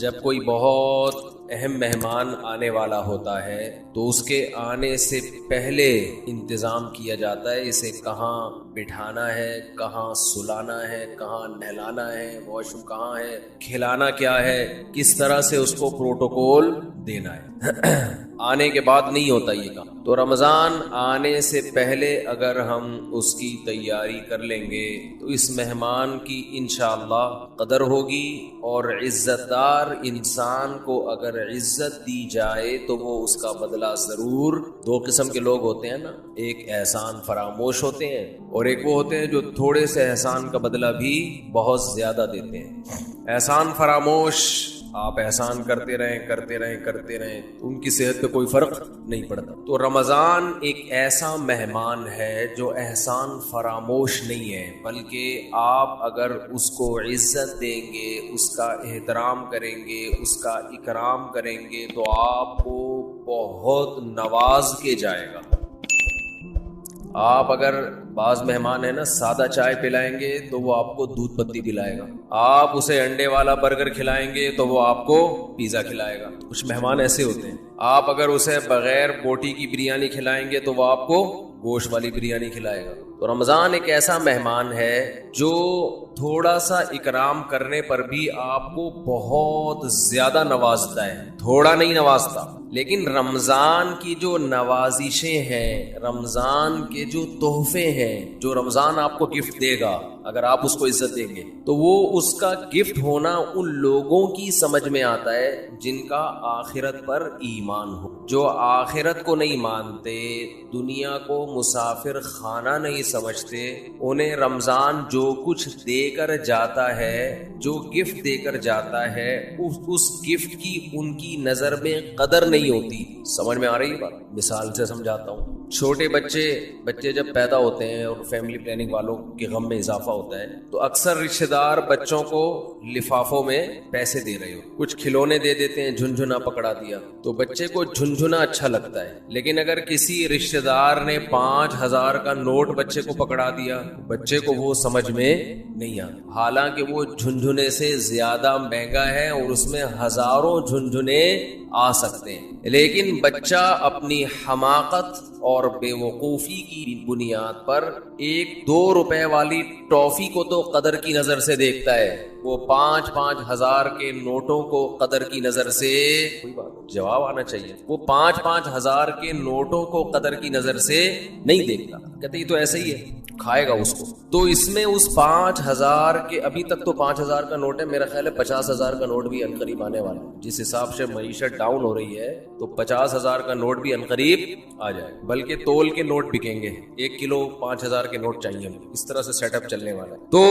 جب کوئی بہت اہم مہمان آنے والا ہوتا ہے تو اس کے آنے سے پہلے انتظام کیا جاتا ہے، اسے کہاں بٹھانا ہے، کہاں سلانا ہے، کہاں نہلانا ہے، واش روم کہاں ہے، کھلانا کیا ہے، کس طرح سے اس کو پروٹوکول دینا ہے۔ آنے کے بعد نہیں ہوتا یہ کام۔ تو رمضان آنے سے پہلے اگر ہم اس کی تیاری کر لیں گے تو اس مہمان کی انشاءاللہ قدر ہوگی، اور عزت دار انسان کو اگر عزت دی جائے تو وہ اس کا بدلہ ضرور۔ دو قسم کے لوگ ہوتے ہیں نا، ایک احسان فراموش ہوتے ہیں اور ایک وہ ہوتے ہیں جو تھوڑے سے احسان کا بدلہ بھی بہت زیادہ دیتے ہیں۔ احسان فراموش، آپ احسان کرتے رہیں ان کی صحت پہ کوئی فرق نہیں پڑتا۔ تو رمضان ایک ایسا مہمان ہے جو احسان فراموش نہیں ہے، بلکہ آپ اگر اس کو عزت دیں گے، اس کا احترام کریں گے، اس کا اکرام کریں گے تو آپ کو بہت نواز کے جائے گا۔ آپ اگر بعض مہمان ہیں نا سادہ چائے پلائیں گے تو وہ آپ کو دودھ پتی پلائے گا، آپ اسے انڈے والا برگر کھلائیں گے تو وہ آپ کو پیزا کھلائے گا۔ کچھ مہمان ایسے ہوتے ہیں، آپ اگر اسے بغیر بوٹی کی بریانی کھلائیں گے تو وہ آپ کو گوشت والی بریانی کھلائے گا۔ تو رمضان ایک ایسا مہمان ہے جو تھوڑا سا اکرام کرنے پر بھی آپ کو بہت زیادہ نوازتا ہے، تھوڑا نہیں نوازتا۔ لیکن رمضان کی جو نوازشیں ہیں، رمضان کے جو تحفے ہیں، جو رمضان آپ کو گفٹ دے گا اگر آپ اس کو عزت دیں گے تو وہ اس کا گفٹ ہونا ان لوگوں کی سمجھ میں آتا ہے جن کا آخرت پر ایمان ہو۔ جو آخرت کو نہیں مانتے، دنیا کو مسافر خانہ نہیں سمجھتے، انہیں رمضان جو کچھ دے کر جاتا ہے، جو گفٹ دے کر جاتا ہے، اس گفٹ کی ان کی نظر میں قدر نہیں ہوتی۔ سمجھ میں آ رہی ہے بات؟ مثال سے سمجھاتا ہوں۔ چھوٹے بچے جب پیدا ہوتے ہیں اور فیملی پلاننگ والوں کے غم میں اضافہ ہوتا ہے تو اکثر رشتہ دار بچوں کو لفافوں میں پیسے دے رہے ہو، کچھ کھلونے دے دیتے ہیں، جھنجھنا پکڑا دیا تو بچے کو جھنجھنا اچھا لگتا ہے۔ لیکن اگر کسی رشتہ دار نے 5,000 کا نوٹ بچے کو پکڑا دیا، بچے کو وہ سمجھ میں نہیں آتا، حالانکہ وہ جھنجھنے سے زیادہ مہنگا ہے اور اس میں ہزاروں جھنجھنے آ سکتے ہیں۔ لیکن بچہ اپنی حماقت اور بے وقوفی کی بنیاد پر 1-2 روپے والی ٹافی کو تو قدر کی نظر سے دیکھتا ہے، وہ 5-5 ہزار کے نوٹوں کو قدر کی نظر سے، کوئی بات جواب آنا چاہیے، وہ 5-5 ہزار کے نوٹوں کو قدر کی نظر سے نہیں دیکھتا، کہتے یہ تو ایسے ہی ہے، کھائے گا اس کو۔ تو اس میں اس 5,000 کے، ابھی تک تو 5,000 کا نوٹ ہے، میرا خیال ہے 50,000 کا نوٹ بھی عنقریب آنے والا ہے۔ جس حساب سے معیشت ڈاؤن ہو رہی ہے تو 50,000 کا نوٹ بھی عنقریب آ جائے، بلکہ تول کے نوٹ بکیں گے، 1 کلو 5,000 کے نوٹ چاہیے ہمیں، اس طرح سے سیٹ اپ چلنے والا ہے۔ تو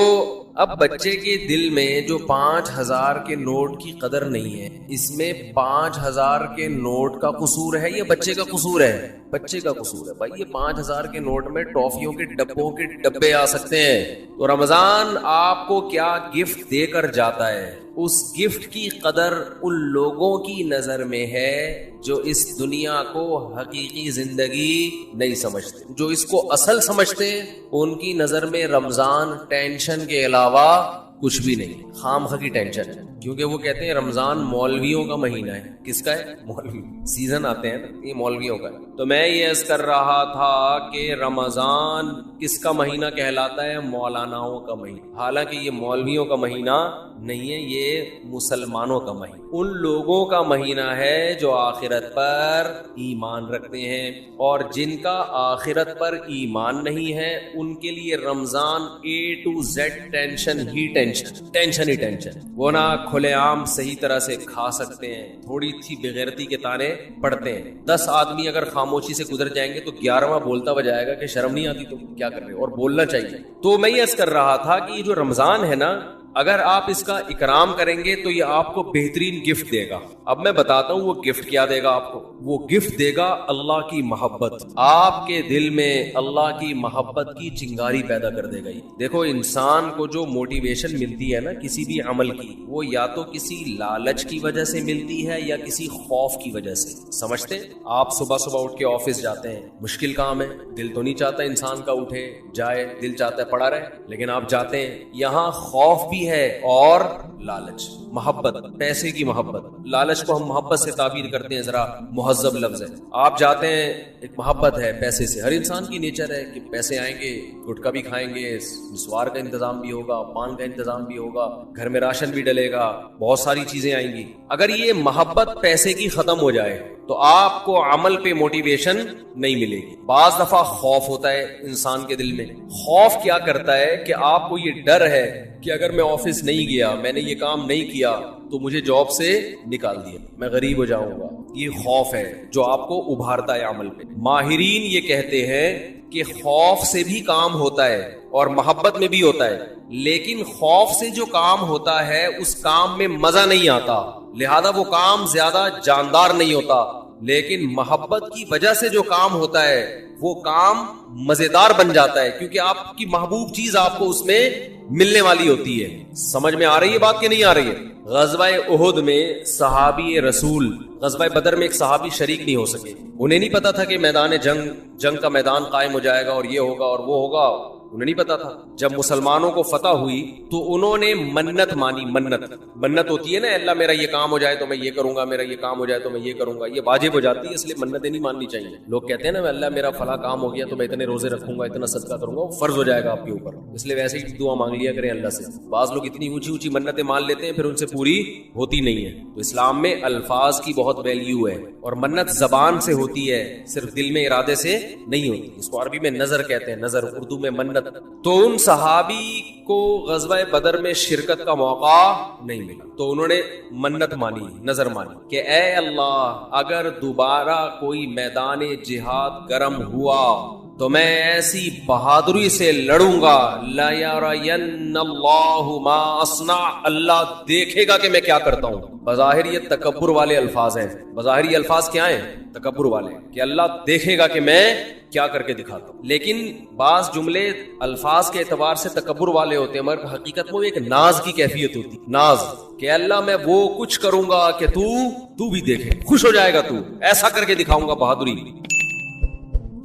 اب بچے کے دل میں جو 5,000 کے نوٹ کی قدر نہیں ہے، اس میں 5,000 کے نوٹ کا قصور ہے یا بچے کا قصور ہے؟ بچے کا قصور ہے بھائی۔ یہ 5,000 کے نوٹ میں ٹافیوں کے ڈبوں کے ڈبے آ سکتے ہیں۔ تو رمضان آپ کو کیا گفٹ دے کر جاتا ہے، اس گفٹ کی قدر ان لوگوں کی نظر میں ہے جو اس دنیا کو حقیقی زندگی نہیں سمجھتے، جو اس کو اصل سمجھتے، ان کی نظر میں رمضان ٹینشن کے علاوہ کچھ بھی نہیں، خامخواہ کی ٹینشن ہے، کیونکہ وہ کہتے ہیں رمضان مولویوں کا مہینہ ہے۔ کس کا ہے؟ مولوی سیزن آتے ہیں نا، یہ مولویوں کا ہے۔ تو میں یہ عرض کر رہا تھا کہ رمضان کس کا مہینہ کہلاتا ہے؟ مولاناؤں کا مہینہ، حالانکہ یہ مولویوں کا مہینہ نہیں ہے، یہ مسلمانوں کا مہینہ، ان لوگوں کا مہینہ ہے جو آخرت پر ایمان رکھتے ہیں، اور جن کا آخرت پر ایمان نہیں ہے ان کے لیے رمضان A to Z tension he tension. وہ نہ کھلے عام صحیح طرح سے کھا سکتے ہیں، تھوڑی سی بغیرتی کے تانے پڑتے ہیں۔ 10 آدمی اگر خاموشی سے گزر جائیں گے تو 11واں بولتا بجائے گا کہ شرم نہیں آتی تو کیا کر رہے ہو، اور بولنا چاہیے۔ تو میں یہ عرض کر رہا تھا کہ یہ جو رمضان ہے نا، اگر آپ اس کا اکرام کریں گے تو یہ آپ کو بہترین گفٹ دے گا۔ اب میں بتاتا ہوں وہ گفٹ کیا دے گا آپ کو۔ وہ گفٹ دے گا اللہ کی محبت، آپ کے دل میں اللہ کی محبت کی چنگاری پیدا کر دے گا۔ دیکھو انسان کو جو موٹیویشن ملتی ہے نا کسی بھی عمل کی، وہ یا تو کسی لالچ کی وجہ سے ملتی ہے یا کسی خوف کی وجہ سے۔ سمجھتے؟ آپ صبح اٹھ کے آفس جاتے ہیں، مشکل کام ہے، دل تو نہیں چاہتا انسان کا اٹھے جائے، دل چاہتا ہے پڑا رہے، لیکن آپ جاتے ہیں، یہاں خوف بھی ہوتی ہے اور لالچ. محبت, پیسے کی محبت. لالچ کو ہم محبت سے تعبیر کرتے ہیں, ذرا مہذب لفظ ہے. آپ جاتے ہیں, ایک محبت ہے پیسے سے. ہر انسان کی نیچر ہے کہ پیسے آئیں گے, گٹکا بھی کھائیں گے, مسوار کا انتظام بھی ہوگا, پان کا انتظام بھی ہوگا, گھر میں راشن بھی ڈلے گا, بہت ساری چیزیں آئیں گی. اگر یہ محبت پیسے کی ختم ہو جائے تو آپ کو عمل پہ موٹیویشن نہیں ملے گی. بعض دفعہ خوف ہوتا ہے انسان کے دل میں. خوف کیا کرتا ہے کہ آپ کو یہ ڈر ہے کہ اگر میں آفس نہیں گیا, میں نے یہ کام نہیں کیا تو مجھے جاب سے نکال دیا, میں غریب ہو جاؤں گا. یہ خوف ہے جو آپ کو ابھارتا ہے عمل پہ. ماہرین یہ کہتے ہیں کہ خوف سے بھی کام ہوتا ہے اور محبت میں بھی ہوتا ہے, لیکن خوف سے جو کام ہوتا ہے اس کام میں مزہ نہیں آتا, لہذا وہ کام زیادہ جاندار نہیں ہوتا. لیکن محبت کی وجہ سے جو کام ہوتا ہے وہ کام مزیدار بن جاتا ہے, کیونکہ آپ کی محبوب چیز آپ کو اس میں ملنے والی ہوتی ہے. سمجھ میں آ رہی ہے بات کہ نہیں آ رہی ہے؟ غزوہ احد میں صحابی رسول, غزوہ بدر میں ایک صحابی شریک نہیں ہو سکے. انہیں نہیں پتا تھا کہ میدان جنگ کا میدان قائم ہو جائے گا اور یہ ہوگا اور وہ ہوگا, انہیں نہیں پتا تھا. جب مسلمانوں کو فتح ہوئی تو انہوں نے منت مانی. منت ہوتی ہے نا, اللہ میرا یہ کام ہو جائے تو میں یہ کروں گا, میرا یہ کام ہو جائے تو میں یہ کروں گا. یہ واجب ہو جاتی ہے, اس لیے منتیں نہیں ماننی چاہیے. لوگ کہتے ہیں نا اللہ میرا فلاں کام ہو گیا تو میں اتنے روزے رکھوں گا, اتنا صدقہ کروں گا, وہ فرض ہو جائے گا آپ کے اوپر, اس لیے ویسے ہی دعا مانگ لیا کریں اللہ سے. بعض لوگ اتنی اونچی اونچی منتیں مان لیتے ہیں پھر ان سے پوری ہوتی نہیں ہے. تو اسلام میں الفاظ کی بہت ویلیو ہے, اور منت زبان سے ہوتی ہے, صرف دل میں ارادے سے نہیں ہوتی. اس کو عربی میں نظر کہتے ہیں, نظر, اردو میں منت. تو ان صحابی کو غزوہ بدر میں شرکت کا موقع نہیں ملا تو انہوں نے منت مانی, نظر مانی کہ اے اللہ اگر دوبارہ کوئی میدان جہاد گرم ہوا تو میں ایسی بہادری سے لڑوں گا, لا یرین اللہ ما اصنع, اللہ دیکھے گا کہ میں کیا کرتا ہوں. بظاہر یہ تکبر والے الفاظ ہیں. بظاہر یہ الفاظ کیا ہیں؟ تکبر والے, کہ اللہ دیکھے گا کہ میں کیا کر کے دکھاتا ہوں. لیکن بعض جملے الفاظ کے اعتبار سے تکبر والے ہوتے ہیں, مگر حقیقت میں ایک ناز کی کیفیت ہوتی, ناز, کہ اللہ میں وہ کچھ کروں گا کہ تو بھی دیکھے, خوش ہو جائے گا, تو ایسا کر کے دکھاؤں گا بہادری.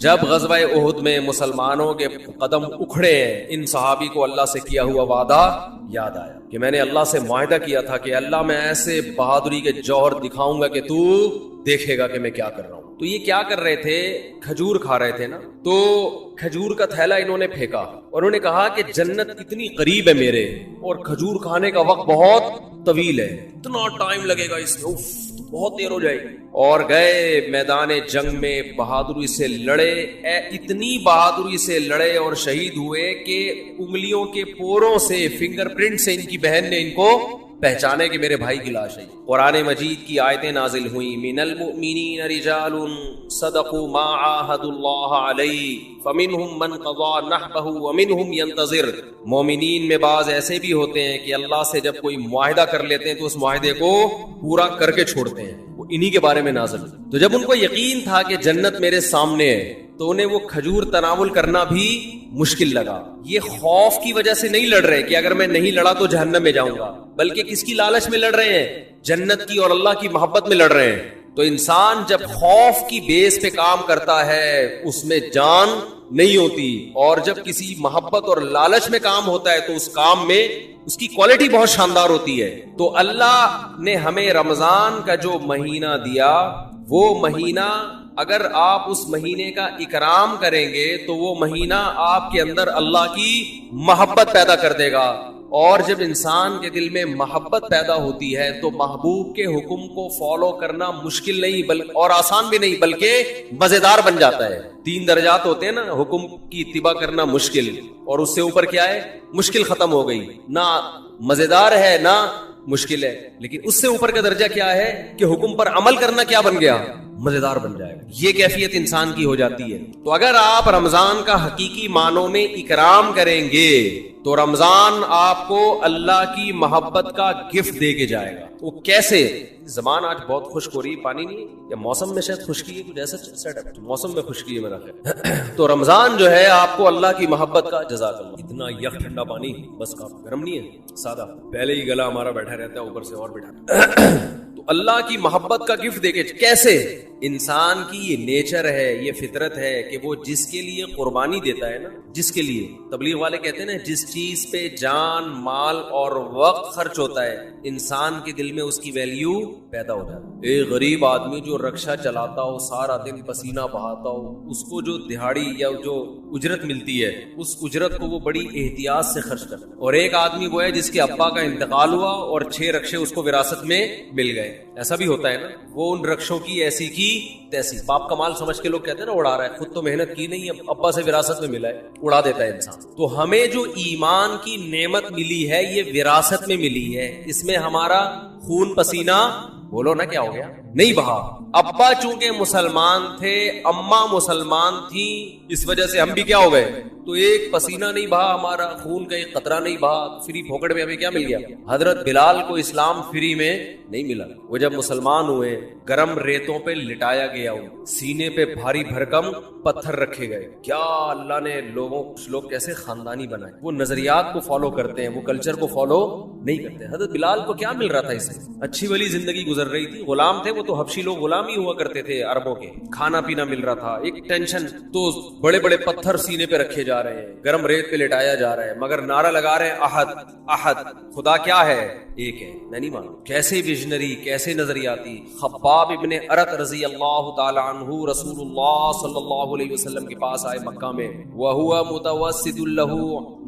جب غزوہ احد میں مسلمانوں کے قدم اکھڑے ہیں, ان صحابی کو اللہ سے کیا ہوا وعدہ یاد آیا کہ میں نے اللہ سے معاہدہ کیا تھا کہ اللہ میں ایسے بہادری کے جوہر دکھاؤں گا کہ تو دیکھے گا کہ میں کیا کر رہا ہوں. تو یہ کیا کر رہے تھے؟ کھجور کھا رہے تھے نا, تو کھجور کا تھیلا انہوں نے پھینکا اور انہوں نے کہا کہ جنت اتنی قریب ہے میرے, اور کھجور کھانے کا وقت بہت طویل ہے, اتنا ٹائم لگے گا اس میں, بہت دیر ہو جائے گی. اور گئے میدان جنگ میں, بہادری سے لڑے, اتنی بہادری سے لڑے اور شہید ہوئے کہ انگلیوں کے پوروں سے, فنگر پرنٹ سے ان کی بہن نے ان کو پہچانے کہ میرے بھائی کی لاش ہے. قرآن مجید کی آیتیں نازل ہوئیں, من المؤمنین رجال صدقوا ما عاہدوا اللہ علیہ فمنہم من قضى نحبہ ومنہم ینتظر. مومنین میں بعض ایسے بھی ہوتے ہیں کہ اللہ سے جب کوئی معاہدہ کر لیتے ہیں تو اس معاہدے کو پورا کر کے چھوڑتے ہیں. وہ انہی کے بارے میں نازل. تو جب ان کو یقین تھا کہ جنت میرے سامنے ہے تو انہیں وہ کھجور تناول کرنا بھی مشکل لگا. یہ خوف کی وجہ سے نہیں لڑ رہے کہ اگر میں نہیں لڑا تو جہنم میں جاؤں گا, بلکہ کس کی لالچ میں لڑ رہے ہیں؟ جنت کی اور اللہ کی محبت میں لڑ رہے ہیں. تو انسان جب خوف کی بیس پہ کام کرتا ہے اس میں جان نہیں ہوتی, اور جب کسی محبت اور لالچ میں کام ہوتا ہے تو اس کام میں اس کی کوالٹی بہت شاندار ہوتی ہے. تو اللہ نے ہمیں رمضان کا جو مہینہ دیا, وہ مہینہ اگر آپ اس مہینے کا اکرام کریں گے تو وہ مہینہ آپ کے اندر اللہ کی محبت پیدا کر دے گا. اور جب انسان کے دل میں محبت پیدا ہوتی ہے تو محبوب کے حکم کو فالو کرنا مشکل نہیں اور آسان بھی نہیں, بلکہ مزیدار بن جاتا ہے. 3 درجات ہوتے ہیں نا, حکم کی اتباع کرنا مشکل, اور اس سے اوپر کیا ہے؟ مشکل ختم ہو گئی, نہ مزیدار ہے نہ مشکل ہے. لیکن اس سے اوپر کا درجہ کیا ہے کہ حکم پر عمل کرنا کیا بن گیا؟ مزیدار بن جائے گا. یہ کیفیت انسان کی ہو جاتی ہے. تو اگر آپ رمضان کا حقیقی معنوں میں اکرام کریں گے تو رمضان آپ کو اللہ کی محبت کا گفٹ دے کے جائے گا. وہ کیسے؟ زبان آج بہت خشک ہو رہی ہے, پانی نہیں ہے, یا موسم میں شاید خشکی ہے, کچھ ایسا سیٹ اپ, موسم میں خشکی ہے میرا خیال. تو رمضان جو ہے آپ کو اللہ کی محبت کا, جزاک اللہ, اتنا یخ ٹھنڈا پانی, بس کافی گرم نہیں ہے, سادہ, پہلے ہی گلا ہمارا بیٹھا رہتا ہے, اوپر سے اور بیٹھا. تو اللہ کی محبت کا گفٹ دے کے کیسے؟ انسان کی یہ نیچر ہے, یہ فطرت ہے کہ وہ جس کے لیے قربانی دیتا ہے نا, جس کے لیے, تبلیغ والے کہتے ہیں نا جس چیز پہ جان مال اور وقت خرچ ہوتا ہے انسان کے دل میں اس کی ویلیو پیدا ہو جاتی ہے. ایک غریب آدمی جو رکشہ چلاتا ہو, سارا دن پسینہ بہاتا ہو, اس کو جو دہاڑی یا جو اجرت ملتی ہے اس اجرت کو وہ بڑی احتیاط سے خرچ کرتا ہے. اور ایک آدمی وہ ہے جس کے ابا کا انتقال ہوا اور 6 رکشے اس کو وراثت میں مل گئے. ایسا بھی ہوتا ہے نا, وہ ان رکشوں کی ایسی کی تیسی, باپ کا مال سمجھ کے لوگ کہتے ہیں نا اڑا رہا ہے, خود تو محنت کی نہیں, اب ابا سے وراثت میں ملا ہے, اڑا دیتا ہے انسان. تو ہمیں جو ایمان کی نعمت ملی ہے یہ وراثت میں ملی ہے, اس میں ہمارا خون پسینہ, بولو نا کیا ہو گیا, نہیں بہا. ابا چونکہ مسلمان تھے, اماں مسلمان تھی, اس وجہ سے ہم بھی کیا ہو گئے, تو ایک پسینہ نہیں بہا ہمارا, خون کا ایک قطرہ نہیں بہا, فری پھوکڑ میں ہمیں کیا مل گیا. حضرت بلال کو اسلام فری میں نہیں ملا. وہ جب مسلمان ہوئے گرم ریتوں پہ لٹایا گیا, سینے پہ بھاری بھرکم پتھر رکھے گئے. کیا اللہ نے لوگ کیسے خاندانی بنائے, وہ نظریات کو فالو کرتے ہیں, وہ کلچر کو فالو نہیں کرتے. حضرت بلال کو کیا مل رہا تھا, اس سے اچھی والی زندگی گزر رہی تھی, غلام تھے وہ تو, حبشی لوگ غلام ہی ہوا کرتے تھے عربوں کے, کھانا پینا مل رہا تھا, ایک ٹینشن, تو بڑے بڑے پتھر سینے پہ رکھے جا رہے ہیں, گرم ریت پہ لٹایا جا رہا ہے, مگر نعرہ لگا رہے ہیں احد احد, خدا کیا ہے, ایک ہے, میں نہیں مانوں. کیسے ویژنری, کیسے نظریاتی. خباب ابن ارت رضی اللہ تعالی عنہ رسول اللہ صلی اللہ علیہ وسلم کے پاس آئے مکہ میں, وہو متوسد له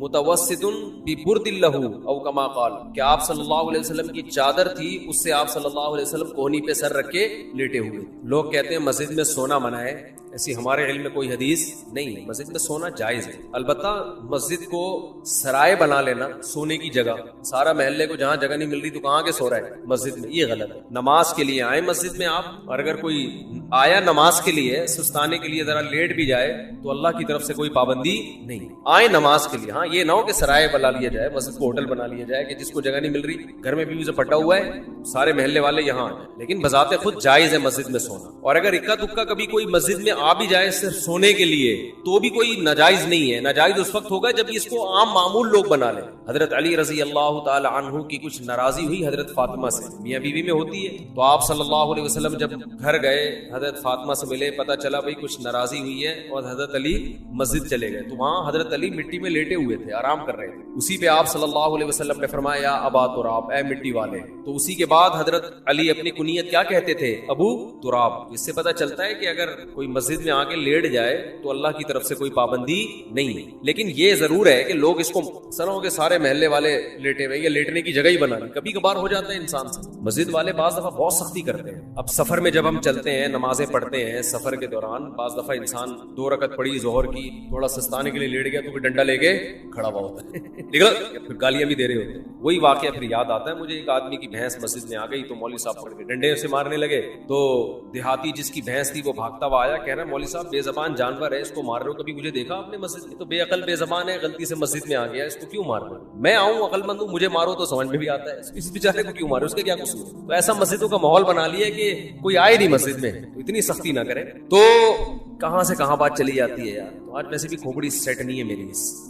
متوسد ببرد له او کما قال, کہ آپ صلی اللہ علیہ وسلم کی چادر تھی, اس سے آپ صلی اللہ علیہ وسلم کوہنی پہ سر رکھ کے لیٹے ہوئے. لوگ کہتے ہیں مسجد میں سونا منع ہے, ایسی ہمارے علم میں کوئی حدیث نہیں ہے. مسجد میں سونا جائز ہے, البتہ مسجد کو سرائے بنا لینا سونے کی جگہ, سارا محلے کو جہاں جگہ نہیں مل رہی تو کہاں کے سو رہا ہے مسجد میں, یہ غلط ہے. نماز کے لیے آئے مسجد میں آپ, اور اگر کوئی آیا نماز کے لیے سستانے کے لیے ذرا لیٹ بھی جائے تو اللہ کی طرف سے کوئی پابندی نہیں, آئے نماز کے لیے. ہاں یہ نہ ہو کہ سرائے بنا لیا جائے, مسجد کو ہوٹل بنا لیا جائے کہ جس کو جگہ نہیں مل رہی, گھر میں بیوی سے پٹا ہوا ہے, سارے محلے والے یہاں آ جائیں. لیکن بذات خود جائز ہے مسجد میں سونا, اور اگر اکا دکا کبھی کوئی مسجد میں آ بھی جائے صرف سونے کے لیے تو بھی کوئی ناجائز نہیں ہے. ناجائز اس وقت ہوگا جب اس کو عام معمول لوگ بنا لیں. حضرت علی رضی اللہ تعالی عنہ کی کچھ ناراضی ہوئی حضرت فاطمہ سے, میاں بیوی میں ہوتی ہے, تو آپ صلی اللہ علیہ وسلم جب گھر گئے حضرت فاطمہ سے ملے, پتہ چلا بھئی کچھ ناراضی ہوئی ہے, اور حضرت علی مسجد چلے گئے. تو وہاں حضرت علی مٹی میں لیٹے ہوئے تھے, آرام کر رہے تھے. اسی پہ آپ صلی اللہ علیہ وسلم نے فرمایا یا ابا تراب, اے مٹی والے. تو اسی کے بعد حضرت علی اپنی کنیت کیا کہتے تھے, ابو تراب. اس سے پتہ چلتا ہے کہ اگر کوئی مسجد میں آ کے لیٹ جائے تو اللہ کی طرف سے کوئی پابندی نہیں ہے. لیکن یہ ضرور ہے کہ لوگ اس کو سنو کہ سارے محلے والے لیٹے ہوئے, یہ لیٹنے کی جگہ ہی بنا لی, کبھی کبھار ہو جاتا ہے انسان سے. مسجد والے بعض دفعہ بہت سختی کرتے ہیں. اب سفر میں جب ہم چلتے ہیں نمازیں پڑھتے ہیں سفر کے دوران, بعض دفعہ انسان 2 رکعت پڑھی ظہر کی, تھوڑا سستانے کے لیے لیٹ گیا تو پھر ڈنڈا لے کے کھڑا ہوا ہوتا ہے, پھر گالیاں بھی دے رہے ہوتے ہیں. وہی واقعہ پھر یاد آتا ہے مجھے, ایک آدمی کی بھینس مسجد میں آ گئی تو مولوی صاحب پڑھ کے ڈنڈے سے مارنے لگے. تو دیہاتی جس کی بھینس تھی وہ بھاگتا ہوا آیا, کہہ رہا مولوی صاحب بے زبان جانور ہے, اس کو مار رہے ہو, کبھی مجھے دیکھا آپ نے مسجد میں, تو بے عقل بے زبان ہے, غلطی سے مسجد میں آ گیا, اس کو کیوں مار رہے ہو؟ میں آؤں عقل مند ہوں, مجھے مارو تو سمجھ میں بھی آتا ہے, اس بیچارے کو کیوں مارو, اس کے کیا قصور؟ تو ایسا مسجدوں کا ماحول بنا لیا کہ کوئی آئے نہیں مسجد میں, اتنی سختی نہ کرے. تو کہاں سے کہاں بات چلی جاتی ہے یار. تو آج ویسے بھی کھوپڑی سیٹ نہیں ہے میری,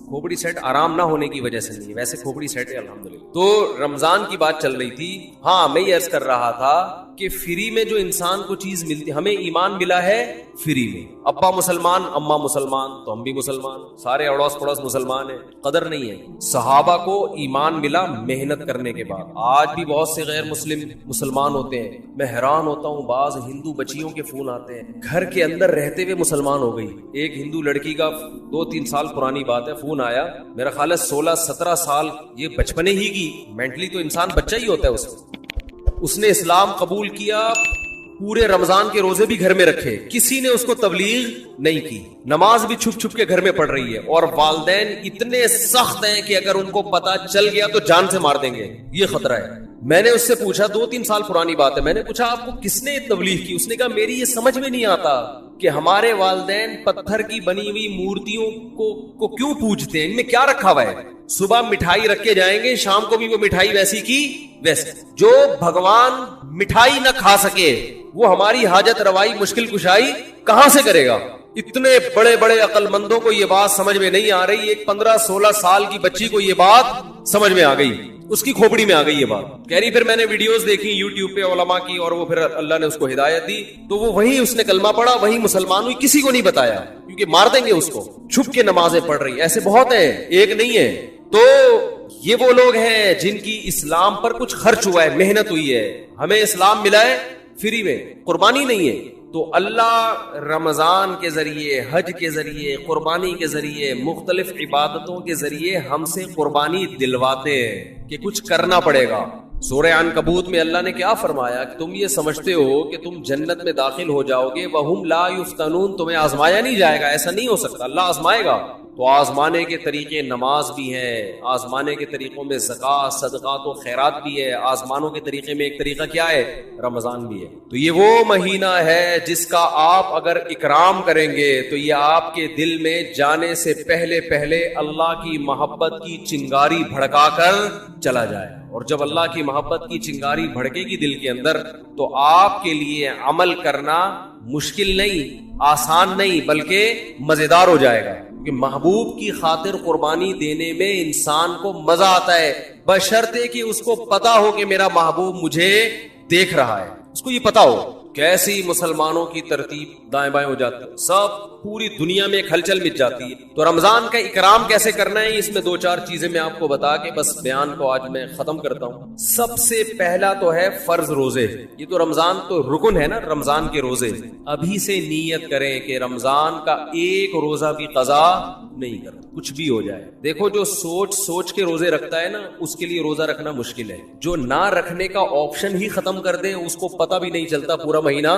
کھوپڑی سیٹ آرام نہ ہونے کی وجہ سے نہیں ہے, ویسے کھوپڑی سیٹ ہے الحمدللہ. تو رمضان کی بات چل رہی تھی. ہاں میں یہ عرض کر رہا تھا کہ فری میں جو انسان کو چیز ملتی, ہمیں ایمان ملا ہے فری میں. ابا مسلمان اماں مسلمان تو ہم بھی مسلمان, سارے اڑوس پڑوس مسلمان ہیں, قدر نہیں ہے. صحابہ کو ایمان ملا محنت کرنے کے بعد. آج بھی بہت سے غیر مسلمان ہوتے ہیں, میں حیران ہوتا ہوں, بعض ہندو بچیوں کے فون آتے ہیں, گھر کے اندر رہتے ہوئے مسلمان ہو گئی. ایک ہندو لڑکی کا 2-3 سال پرانی بات ہے, فون آیا, میرا خیال ہے 16-17 سال, یہ بچپنے ہی کی, مینٹلی تو انسان بچہ ہی ہوتا ہے. اس نے اسلام قبول کیا, پورے رمضان کے روزے بھی گھر میں رکھے, کسی نے اس کو تبلیغ نہیں کی, نماز بھی چھپ چھپ کے گھر میں پڑھ رہی ہے, اور والدین اتنے سخت ہیں کہ اگر ان کو پتا چل گیا تو جان سے مار دیں گے, یہ خطرہ ہے. میں نے اس سے پوچھا, 2-3 سال پرانی بات ہے, میں نے پوچھا آپ کو کس نے تبلیغ کی؟ اس نے کہا میری یہ سمجھ میں نہیں آتا کہ ہمارے والدین پتھر کی بنی ہوئی مورتیوں کو کیوں پوجتے ہیں, ان میں کیا رکھا ہوا ہے؟ صبح مٹھائی رکھ کے جائیں گے, شام کو بھی وہ مٹھائی ویسی کی ویسے. جو بھگوان مٹھائی نہ کھا سکے وہ ہماری حاجت روائی مشکل کشائی کہاں سے کرے گا؟ اتنے بڑے بڑے عقل مندوں کو یہ بات سمجھ میں نہیں آ رہی, ایک 15-16 سال کی بچی کو یہ بات سمجھ میں آ گئی. اس کی کھوپڑی میں آ گئی یہ بات. کہہ رہی پھر میں نے ویڈیوز دیکھی یوٹیوب پہ علماء کی, اور وہ پھر اللہ نے اس کو ہدایت دی, تو وہ وہیں اس نے کلمہ پڑھا, وہیں مسلمان ہوئی, کسی کو نہیں بتایا کیونکہ مار دیں گے اس کو. چھپ کے نمازیں پڑھ رہی, ایسے بہت ہیں, ایک نہیں ہے. تو یہ وہ لوگ ہیں جن کی اسلام پر کچھ خرچ ہوا ہے, محنت ہوئی ہے. ہمیں اسلام ملا ہے فری میں, قربانی نہیں ہے. تو اللہ رمضان کے ذریعے, حج کے ذریعے, قربانی کے ذریعے, مختلف عبادتوں کے ذریعے ہم سے قربانی دلواتے ہیں کہ کچھ کرنا پڑے گا. سورہ عنکبوت میں اللہ نے کیا فرمایا کہ تم یہ سمجھتے ہو کہ تم جنت میں داخل ہو جاؤ گے, وَهُمْ لَا يُفْتَنُونَ, تمہیں آزمایا نہیں جائے گا. ایسا نہیں ہو سکتا, اللہ آزمائے گا. تو آزمانے کے طریقے نماز بھی ہیں, آزمانے کے طریقوں میں زکوٰۃ, صدقات و خیرات بھی ہے. آزمانوں کے طریقے میں ایک طریقہ کیا ہے؟ رمضان بھی ہے. تو یہ وہ مہینہ ہے جس کا آپ اگر اکرام کریں گے تو یہ آپ کے دل میں جانے سے پہلے اللہ کی محبت کی چنگاری بھڑکا کر چلا جائے. اور جب اللہ کی محبت کی چنگاری بھڑکے گی دل کے اندر, تو آپ کے لیے عمل کرنا مشکل نہیں, آسان نہیں, بلکہ مزیدار ہو جائے گا. کہ محبوب کی خاطر قربانی دینے میں انسان کو مزہ آتا ہے, بشرطے کہ اس کو پتا ہو کہ میرا محبوب مجھے دیکھ رہا ہے. اس کو یہ پتا ہو. کیسی مسلمانوں کی ترتیب دائیں بائیں ہو جاتی ہے, سب پوری دنیا میں ایک ہلچل مچ جاتی ہے. تو رمضان کا اکرام کیسے کرنا ہے, اس میں 2-4 چیزیں میں آپ کو بتا کے بس بیان کو آج میں ختم کرتا ہوں. سب سے پہلا تو ہے فرض روزے. یہ تو رمضان تو رکن ہے نا, رمضان کے روزے. ابھی سے نیت کریں کہ رمضان کا ایک روزہ بھی قضا نہیں کرنا, کچھ بھی ہو جائے. دیکھو جو سوچ کے روزے رکھتا ہے نا, اس کے لیے روزہ رکھنا مشکل ہے. جو نہ رکھنے کا آپشن ہی ختم کر دے, اس کو پتہ بھی نہیں چلتا پورا مہینہ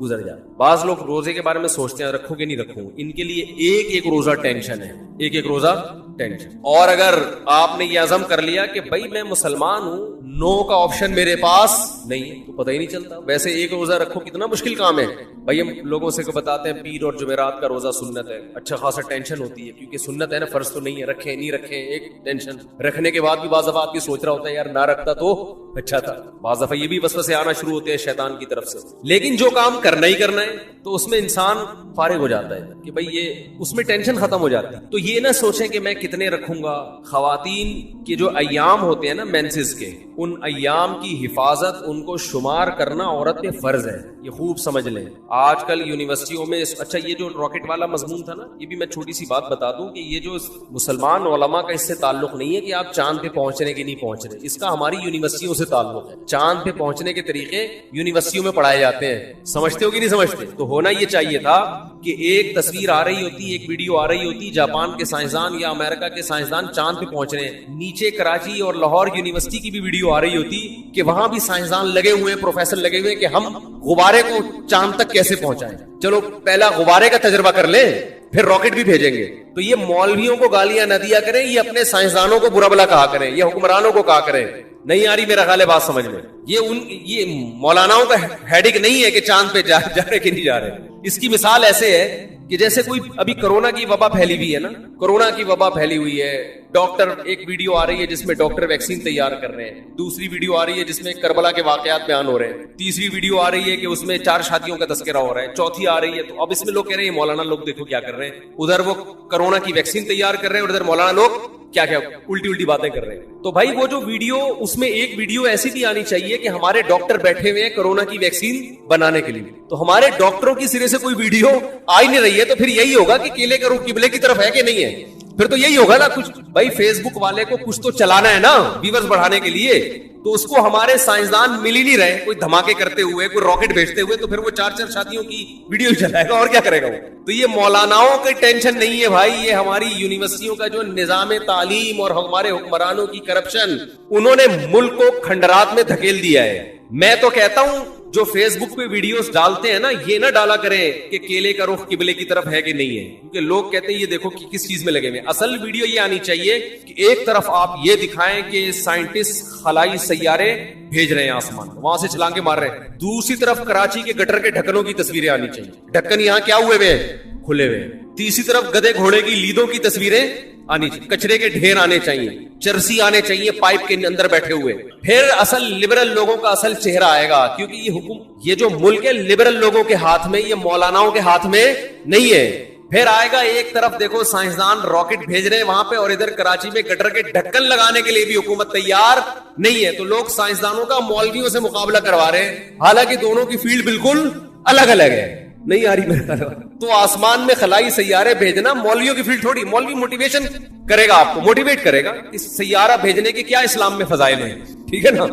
گزر جائے. بعض لوگ روزے کے بارے میں سوچتے ہیں رکھوں کہ نہیں رکھوں, ان کے لیے ایک روزہ ٹینشن ہے, ایک روزہ ٹینشن. اور اگر آپ نے یہ عزم کر لیا کہ بھائی میں مسلمان ہوں, نو کا آپشن میرے پاس نہیں ہے, تو پتہ ہی نہیں چلتا. ویسے ایک روزہ رکھو کتنا مشکل کام ہے بھائی. ہم لوگوں سے بتاتے ہیں پیر اور جمعرات کا روزہ سنت ہے, اچھا خاصا ٹینشن ہوتی ہے کیونکہ سنت ہے نا, فرض تو نہیں ہے, رکھیں نہیں رکھیں ایک ٹینشن. رکھنے کے بعد بھی بعض دفعہ آدمی سوچ رہا ہوتا ہے یار نہ رکھتا تو اچھا تھا. بعض دفعہ یہ بھی وسوسے آنا شروع ہوتے ہیں شیطان کی طرف سے. لیکن جو کام کرنا ہی کرنا ہے تو اس میں انسان فارغ ہو جاتا ہے کہ بھائی یہ اس میں ٹینشن ختم ہو جاتی ہے. تو یہ نہ سوچیں کہ میں کتنے رکھوں گا. خواتین کے جو ایام ہوتے ہیں نا مینسز کے, ان ایام کی حفاظت, ان کو شمار کرنا عورت پہ فرض ہے. یہ خوب سمجھ لیں. آج کل یونیورسٹیوں میں, اچھا یہ جو راکٹ والا مضمون تھا نا, یہ بھی میں چھوٹی سی بات بتا دوں کہ یہ جو مسلمان علماء کا اس سے تعلق نہیں ہے کہ آپ چاند پہ پہنچ رہے کہ نہیں پہنچ رہے. اس کا ہماری یونیورسٹیوں سے تعلق ہے. چاند پہ پہنچنے کے طریقے یونیورسٹیوں میں پڑھائے جاتے ہیں. سمجھتے ہو کہ نہیں سمجھتے؟ تو ہونا یہ چاہیے تھا کہ ایک تصویر آ رہی ہوتی, ایک ویڈیو آ رہی ہوتی, جاپان کے سائنسدان یا امریکہ کے سائنسدان چاند پہ پہنچ رہے ہیں, نیچے کراچی اور لاہور یونیورسٹی کی بھی ویڈیو آ رہی ہوتی کہ وہاں بھی سائنسدان لگے ہوئے ہیں, پروفیسر لگے ہوئے کہ ہم غبارے کو چاند تک کیسے پہنچائیں. چلو پہلا غبارے کا تجربہ کر لیں, پھر راکٹ بھی بھیجیں گے. تو یہ مولویوں کو گالیاں نہ دیا کریں, یہ اپنے سائنسدانوں کو برا بلا کہا کریں, یہ حکمرانوں کو کہا کریں. نہیں آ رہی میرا خیال ہے بات سمجھ میں. یہ مولاناؤں کا ہیڈک نہیں ہے کہ چاند پہ جا رہے کہ نہیں جا رہے. اس کی مثال ایسے ہے کہ جیسے کوئی ابھی کرونا کی وبا پھیلی ہوئی ہے نا, کرونا کی وبا پھیلی ہوئی ہے, ڈاکٹر ایک ویڈیو آ رہی ہے جس میں ڈاکٹر ویکسین تیار کر رہے ہیں, دوسری ویڈیو آ رہی ہے جس میں کربلا کے واقعات بیان ہو رہے ہیں, تیسری ویڈیو آ رہی ہے کہ اس میں 4 شادیوں کا تذکرہ ہو رہا ہے, چوتھی آ رہی ہے. تو اب اس میں لوگ کہہ رہے ہیں مولانا لوگ دیکھو کیا کر رہے ہیں, ادھر وہ کرونا کی ویکسین تیار کر رہے ہیں اور ادھر مولانا لوگ کیا کیا الٹی باتیں کر رہے ہیں. تو بھائی وہ جو ویڈیو, اس میں ایک ویڈیو ایسی بھی آنی چاہیے کہ ہمارے ڈاکٹر بیٹھے ہوئے ہیں کرونا کی ویکسین بنانے کے لیے. تو ہمارے ڈاکٹروں کی سرے سے کوئی ویڈیو آ ہی نہیں رہی ہے, تو پھر یہی ہوگا کہ کیلے کا رخ قبلے کی طرف ہے کہ نہیں ہے. پھر تو یہی ہوگا نا کچھ. بھائی فیس بک والے کو کچھ تو چلانا ہے نا ویورز بڑھانے کے لیے, تو اس کو ہمارے سائنسدان مل ہی نہیں رہے, کوئی دھماکے کرتے ہوئے, کوئی راکٹ بھیجتے ہوئے, تو پھر وہ 4 شادیوں کی ویڈیو چلائے گا اور کیا کرے گا وہ. تو یہ مولاناؤں کی ٹینشن نہیں ہے بھائی, یہ ہماری یونیورسٹیوں کا جو نظام تعلیم اور ہمارے حکمرانوں کی کرپشن, انہوں نے ملک کو کھنڈرات میں دھکیل دیا ہے. میں تو کہتا ہوں جو فیس بک پہ ویڈیوز ڈالتے ہیں نا, یہ نہ ڈالا کریں کہ کیلے کا رخ قبلے کی طرف ہے کہ نہیں ہے, کیونکہ لوگ کہتے ہیں یہ دیکھو کہ کس چیز میں لگے ہوئے. اصل ویڈیو یہ آنی چاہیے کہ ایک طرف آپ یہ دکھائیں کہ سائنٹسٹ خلائی سیارے بھیج رہے ہیں آسمان, وہاں سے چھلانگے مار رہے ہیں, دوسری طرف کراچی کے گٹر کے ڈھکنوں کی تصویریں آنی چاہیے, ڈھکن یہاں کیا ہوئے ہوئے ہیں, کھلے ہوئے, تیسری طرف گدے گھوڑے کی لیدوں کی تصویریں آنی چاہیے, کچرے کے ڈھیر آنے چاہیے, چرسی آنے چاہیے پائپ کے اندر بیٹھے ہوئے. پھر اصل لبرل لوگوں کا اصل چہرہ آئے گا, کیونکہ یہ حکم, یہ جو ملک ہے لبرل لوگوں کے ہاتھ میں, یہ مولاناؤں کے ہاتھ میں نہیں ہے. پھر آئے گا ایک طرف دیکھو سائنسدان راکٹ بھیج رہے ہیں وہاں پہ، اور ادھر کراچی میں گٹر کے ڈھکن لگانے کے لیے بھی حکومت تیار نہیں ہے. تو لوگ سائنسدانوں کا مولویوں سے مقابلہ کروا رہے ہیں، حالانکہ دونوں کی فیلڈ بالکل الگ الگ ہے. نہیں آ رہی میرے. تو آسمان میں خلائی سیارے بھیجنا مولویوں کی فیلڈ تھوڑی. مولوی موٹیویشن کرے گا، آپ کو موٹیویٹ کرے گا. اس سیارہ بھیجنے کے کیا اسلام میں فضائل ہیں، ٹھیک ہے نا.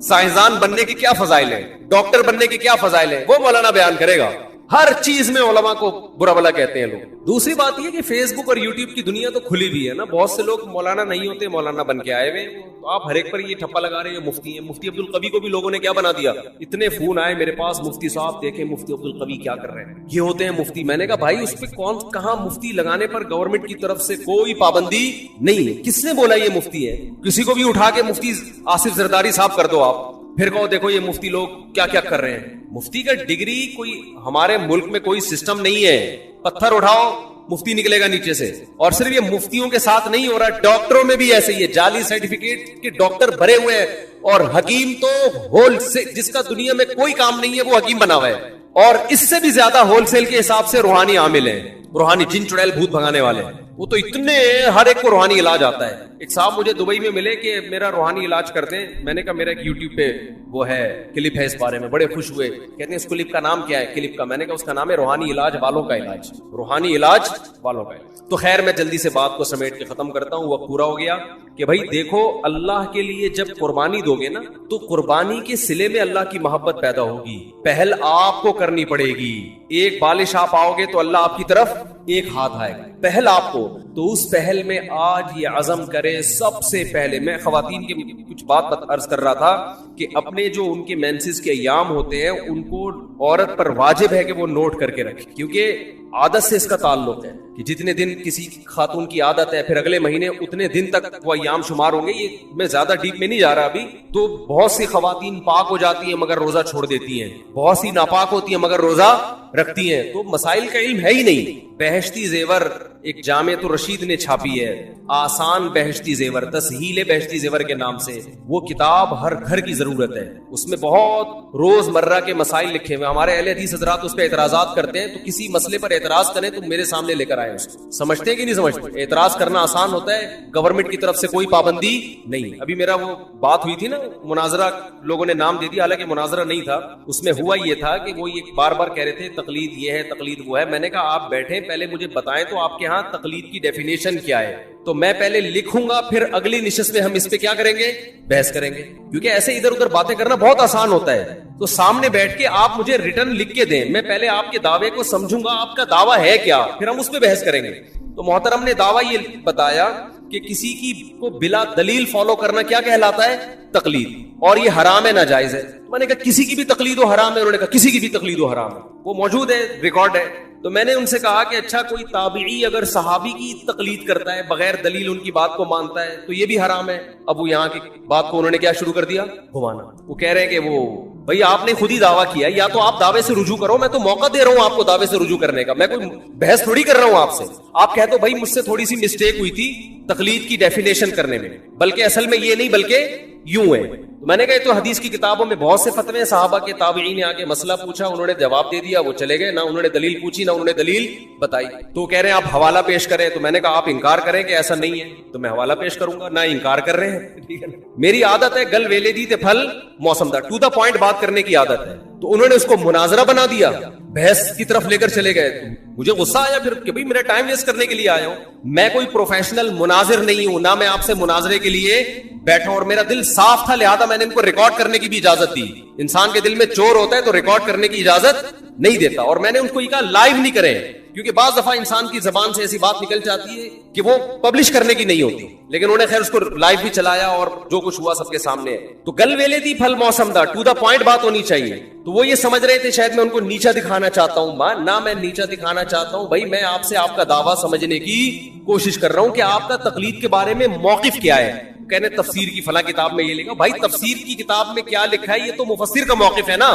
سائنسدان بننے کے کیا فضائل ہیں، ڈاکٹر بننے کے کیا فضائل ہیں، وہ مولانا بیان کرے گا. ہر چیز میں علماء کو برا بلا کہتے ہیں لوگ. دوسری بات یہ کہ فیس بک اور یوٹیوب کی دنیا تو کھلی بھی ہے نا. بہت سے لوگ مولانا نہیں ہوتے، مولانا بن کے آئے ہوئے. تو آپ ہر ایک پر یہ ٹھپا لگا رہے ہیں مفتی ہیں. مفتی عبد القوی کو بھی لوگوں نے کیا بنا دیا. اتنے فون آئے میرے پاس، مفتی صاحب دیکھیں مفتی عبد القوی کیا کر رہے ہیں، یہ ہوتے ہیں مفتی. میں نے کہا بھائی اس پہ کون کہاں مفتی لگانے پر گورنمنٹ کی طرف سے کوئی پابندی نہیں ہے. کس نے بولا یہ مفتی ہے؟ کسی کو بھی اٹھا کے مفتی آصف زرداری صاحب کر دو آپ، پھر کہو دیکھو یہ مفتی لوگ کیا کیا کر رہے ہیں. مفتی کا ڈگری کوئی ہمارے ملک میں کوئی سسٹم نہیں ہے. پتھر اٹھاؤ مفتی نکلے گا نیچے سے. اور صرف یہ مفتیوں کے ساتھ نہیں ہو رہا، ڈاکٹروں میں بھی ایسے ہی ہے. جعلی سرٹیفکیٹ کے ڈاکٹر بھرے ہوئے ہیں. اور حکیم تو ہول سے، جس کا دنیا میں کوئی کام نہیں ہے وہ حکیم بنا ہوا ہے. اور اس سے بھی زیادہ ہول سیل کے حساب سے روحانی عامل ہیں، روحانی جن چڑیل بھوت بھگانے والے. وہ تو اتنے ہر ایک کو روحانی علاج آتا ہے. ایک صاحب مجھے دبئی میں ملے کہ میرا روحانی علاج کرتے ہیں. میں نے کہا میرا ایک یوٹیوب پہ وہ ہے کلپ ہے اس بارے میں، بڑے خوش ہوئے. کہتے ہیں اس کلپ کا نام کیا ہے؟ کلپ کا. میں نے کہا اس کا نام ہے روحانی علاج والوں کا علاج. روحانی علاج والوں کا علاج. تو خیر میں جلدی سے بات کو سمیٹ کے ختم کرتا ہوں. وقت پورا ہو گیا کہ بھائی دیکھو اللہ کے لیے جب قربانی دو گے نا تو قربانی کے صلے میں اللہ کی محبت پیدا ہوگی. پہل آپ کو کرنی پڑے گی. ایک بالش آپ آؤ گے تو اللہ آپ کی طرف ایک ہاتھ آئے گا. پہل آپ کو. تو اس پہل میں آج یہ عزم کرے سب سے پہلے. میں خواتین کے کچھ بات عرض کر رہا تھا کہ اپنے جو ان کے مینسز کے ایام ہوتے ہیں ان کو عورت پر واجب ہے کہ وہ نوٹ کر کے رکھے، کیونکہ عادت سے اس کا تعلق ہے کہ جتنے دن کسی خاتون کی عادت ہے پھر اگلے مہینے اتنے دن تک وہ ایام شمار ہوں گے. یہ میں زیادہ ڈیپ میں نہیں جا رہا ابھی. تو بہت سی خواتین پاک ہو جاتی ہیں مگر روزہ چھوڑ دیتی ہیں، بہت سی ناپاک ہوتی ہیں مگر روزہ رکھتی ہیں. تو مسائل کا علم ہے ہی نہیں. بہشتی زیور ایک جامعۃ الرشید نے چھاپی ہے، آسان بہشتی زیور، تسہیل بہشتی زیور کے نام سے. وہ کتاب ہر گھر کی ضرورت ہے. اس میں بہت روز مرہ کے مسائل لکھے ہوئے. ہمارے اہل حدیث حضرات اس پہ اعتراضات کرتے ہیں، تو کسی مسئلے پر اعتراض کریں تو میرے سامنے لے کر آئے. اس کو سمجھتے ہیں کہ نہیں سمجھتے؟ اعتراض کرنا آسان ہوتا ہے، گورنمنٹ کی طرف سے کوئی پابندی نہیں. ابھی میرا وہ بات ہوئی تھی نا، مناظرہ لوگوں نے نام دے دیا، حالانکہ مناظرہ نہیں تھا. اس میں ہوا یہ تھا کہ وہ یہ بار بار کہہ رہے تھے تقلید یہ ہے تقلید وہ ہے. میں نے کہا آپ بیٹھیں پہلے مجھے بتائیں تو آپ کے ہاں تقلید کی ڈیفینیشن کیا ہے. تو میں پہلے لکھوں گا، پھر اگلی نشست میں ہم اس پہ کیا کریں گے، بحث کریں گے. کیونکہ ایسے ادھر ادھر باتیں کرنا بہت آسان ہوتا ہے. تو سامنے بیٹھ کے آپ مجھے ریٹرن لکھ کے دیں، میں پہلے آپ کے دعوے کو سمجھوں گا آپ کا دعویٰ ہے کیا، پھر ہم اس پہ بحث کریں گے. تو محترم نے دعویٰ یہ بتایا کہ کسی کی کو بلا دلیل فالو کرنا کیا کہلاتا ہے، تقلید، اور یہ حرام ہے، ناجائز ہے. میں نے کہا کسی کی بھی تقلید و حرام ہے؟ انہوں نے کہا کسی کی بھی تقلید و حرام ہے. وہ موجود ہے، ریکارڈ ہے. تو میں نے ان سے کہا کہ اچھا کوئی تابعی اگر صحابی کی تقلید کرتا ہے بغیر دلیل ان کی بات کو مانتا ہے تو یہ بھی حرام ہے. اب وہ یہاں کی بات کو انہوں نے کیا شروع کر دیا، گھمانا. وہ کہہ رہے ہیں کہ وہ بھائی آپ نے خود ہی دعویٰ کیا، یا تو آپ دعوے سے رجوع کرو، میں تو موقع دے رہا ہوں آپ کو دعوے سے رجوع کرنے کا، میں کوئی بحث تھوڑی کر رہا ہوں آپ سے. آپ کہہ دو بھائی مجھ سے تھوڑی سی مسٹیک ہوئی تھی تقلید کی ڈیفینیشن کرنے میں، بلکہ اصل میں یہ نہیں بلکہ یوں ہے. میں نے کہا تو حدیث کی کتابوں میں بہت سے فتوے صحابہ کے تابعین نے آ کے مسئلہ پوچھا، انہوں نے جواب دے دیا، وہ چلے گئے، نہ انہوں نے دلیل پوچھی نہ انہوں نے دلیل بتائی. تو کہہ رہے ہیں آپ حوالہ پیش کریں. تو میں نے کہا آپ انکار کریں کہ ایسا نہیں ہے تو میں حوالہ پیش کروں گا. نہ انکار کر رہے ہیں، ٹھیک ہے. میری عادت ہے گل ویلے دی تے پھل موسم دا، ٹو دا پوائنٹ بات کرنے کی عادت ہے. تو انہوں نے اس کو مناظرہ بنا دیا، بحث کی طرف لے کر چلے گئے. مجھے غصہ آیا پھر کہ بھئی میرا ٹائم ویسٹ کرنے کے لیے آیا ہوں. میں کوئی پروفیشنل مناظر نہیں ہوں، نہ میں آپ سے مناظرے کے لیے بیٹھا ہوں. اور میرا دل صاف تھا، لہذا میں نے ان کو ریکارڈ کرنے کی بھی اجازت دی. انسان کے دل میں چور ہوتا ہے تو ریکارڈ کرنے کی اجازت نہیں دیتا. اور میں نے ان کو یہ کہا لائیو نہیں کریں، کیونکہ بعض دفعہ انسان کی زبان سے ایسی بات نکل جاتی ہے کہ وہ پبلش کرنے کی نہیں ہوتی. لیکن انہوں نے خیر اس کو لائیو بھی چلایا اور جو کچھ ہوا سب کے سامنے ہے. تو گل ویلے دی پھل موسم دا، ٹو دا پوائنٹ بات ہونی چاہیے. تو وہ یہ سمجھ رہے تھے شاید میں ان کو نیچا دکھانا چاہتا ہوں. نہ میں نیچا دکھانا چاہتا ہوں بھائی، میں آپ سے آپ کا دعویٰ سمجھنے کی کوشش کر رہا ہوں کہ آپ کا تقلید کے بارے میں موقف کیا ہے. کہنے تفسیر کی فلاں کتاب میں یہ لکھا. بھائی تفسیر کی کتاب میں کیا لکھا ہے یہ تو مفسر کا موقف ہے نا.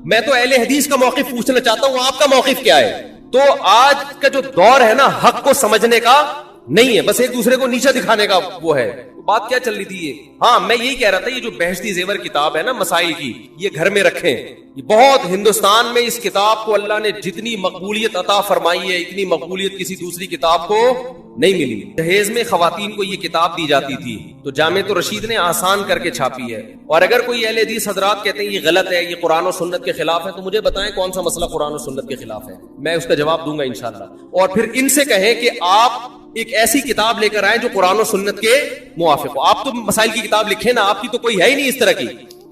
میں تو اہل حدیث کا موقف پوچھنا چاہتا ہوں، آپ کا موقف کیا ہے. تو آج کا جو دور ہے نا حق کو سمجھنے کا نہیں ہے، بس ایک دوسرے کو نیچا دکھانے کا وہ ہے. بات کیا چل رہی تھی یہ؟ ہاں میں یہی کہہ رہا تھا یہ جو بہشتی زیور کتاب ہے نا مسائل کی، یہ گھر میں رکھیں. یہ بہت ہندوستان میں اس کتاب کو اللہ نے جتنی مقبولیت عطا فرمائی ہے اتنی مقبولیت کسی دوسری کتاب کو نہیں ملی. جہیز میں خواتین کو یہ کتاب دی جاتی تھی تو جامعۃ الرشید نے آسان کر کے چھاپی ہے. اور اگر کوئی اہل حدیث حضرات کہتے ہیں یہ غلط ہے، یہ قرآن و سنت کے خلاف ہے، تو مجھے بتائیں کون سا مسئلہ قرآن و سنت کے خلاف ہے، میں اس کا جواب دوں گا انشاءاللہ. اور پھر ان سے کہیں کہ آپ ایک ایسی کتاب لے کر آئیں جو قرآن و سنت کے موافق ہو. آپ تو مسائل کی کتاب لکھیں نا، آپ کی تو کوئی ہے ہی نہیں اس طرح کی.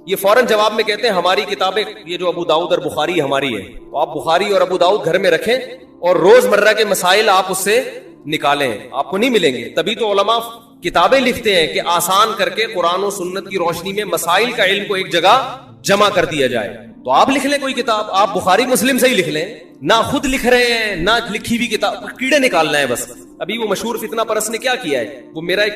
یہ فوراً جواب میں کہتے ہیں ہماری کتابیں یہ جو ابو داؤد اور بخاری ہماری ہے، تو آپ بخاری اور ابو داؤد گھر میں رکھیں اور روز مرہ کے مسائل آپ اس سے نکالیں، آپ کو نہیں ملیں گے. تبھی تو علماء کتابیں لکھتے ہیں کہ آسان کر کے قرآن و سنت کی روشنی میں مسائل کا علم کو ایک جگہ جمع کر دیا جائے. تو آپ لکھ لیں کوئی کتاب، آپ بخاری مسلم سے ہی لکھ لیں، نہ خود لکھ رہے ہیں نہ لکھی ہوئی کتاب، کیڑے نکالنا ہے بس. ابھی وہ مشہور فتنہ پرست نے کیا کیا ہے، وہ میرا ایک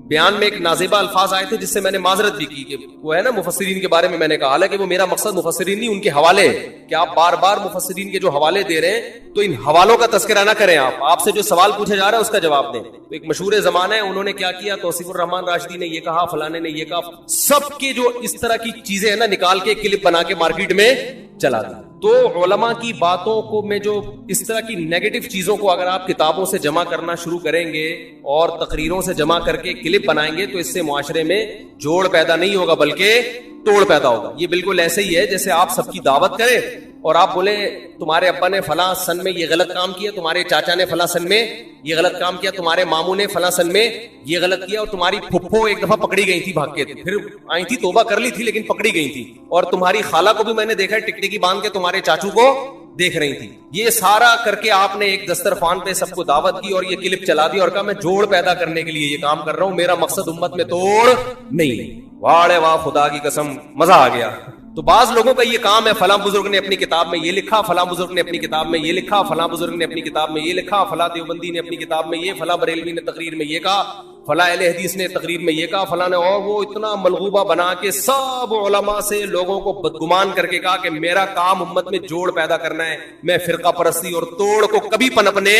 بیان میں ایک نازیبہ الفاظ آئے تھے جس سے میں نے معذرت بھی کی کہ وہ ہے نا مفسرین کے بارے میں نے کہا، حالانکہ وہ میرا مقصد مفسرین نہیں ان کے حوالے، کہ آپ بار بار مفسرین کے جو حوالے دے رہے ہیں تو ان حوالوں کا تذکرہ نہ کریں، آپ سے جو سوال پوچھا جا رہا ہے اس کا جواب دیں. تو ایک مشہور زمانہ ہے، انہوں نے کیا کیا، توصیف الرحمان راشدی نے یہ کہا، فلانے نے یہ کہا، سب کے جو اس طرح کی چیزیں ہیں نا نکال کے کلپ بنا کے مارکیٹ میں چلا دی. تو علماء کی باتوں کو میں جو اس طرح کی نیگیٹو چیزوں کو اگر آپ کتابوں سے جمع کرنا شروع کریں گے اور تقریروں سے جمع کر کے کلپ بنائیں گے تو اس سے معاشرے میں جوڑ پیدا نہیں ہوگا بلکہ توڑ پیدا ہوگا. یہ بالکل ایسے ہی ہے جیسے آپ سب کی دعوت کریں اور آپ بولیں تمہارے ابا نے فلاں سن میں یہ غلط کام کیا، تمہارے چاچا نے فلاں سن میں یہ غلط کام کیا، تمہارے ماموں نے فلاں سن میں یہ غلط کیا، اور تمہاری پھپھو ایک دفعہ پکڑی گئی تھی بھاگ کے، پھر آئی تھی توبہ کر لی تھی لیکن پکڑی گئی تھی، اور تمہاری خالہ کو بھی میں نے دیکھا ہے ٹکٹکی باندھ کے تمہارے چاچو کو دیکھ رہی تھی. یہ سارا کر کے آپ نے ایک دسترخوان پہ سب کو دعوت کی اور یہ کلپ چلا دی اور کہا میں جوڑ پیدا کرنے کے لیے یہ کام کر رہا ہوں، میرا مقصد امت میں توڑ نہیں. واڑے واہ خدا کی قسم مزہ آ گیا. تو بعض لوگوں کا یہ کام ہے، فلاں بزرگ نے اپنی کتاب میں یہ لکھا، فلاں بزرگ نے اپنی کتاب میں یہ لکھا، فلاں بزرگ نے اپنی کتاب میں یہ لکھا، فلاں دیوبندی نے اپنی کتاب میں یہ، فلاں بریلوی نے تقریر میں یہ کہا، فلاں اہل حدیث نے تقریر میں یہ کہا، فلاں نے، اور وہ اتنا ملغوبہ بنا کے سب علماء سے لوگوں کو بدگمان کر کے کہا کہ میرا کام امت میں جوڑ پیدا کرنا ہے، میں فرقہ پرستی اور توڑ کو کبھی پنپنے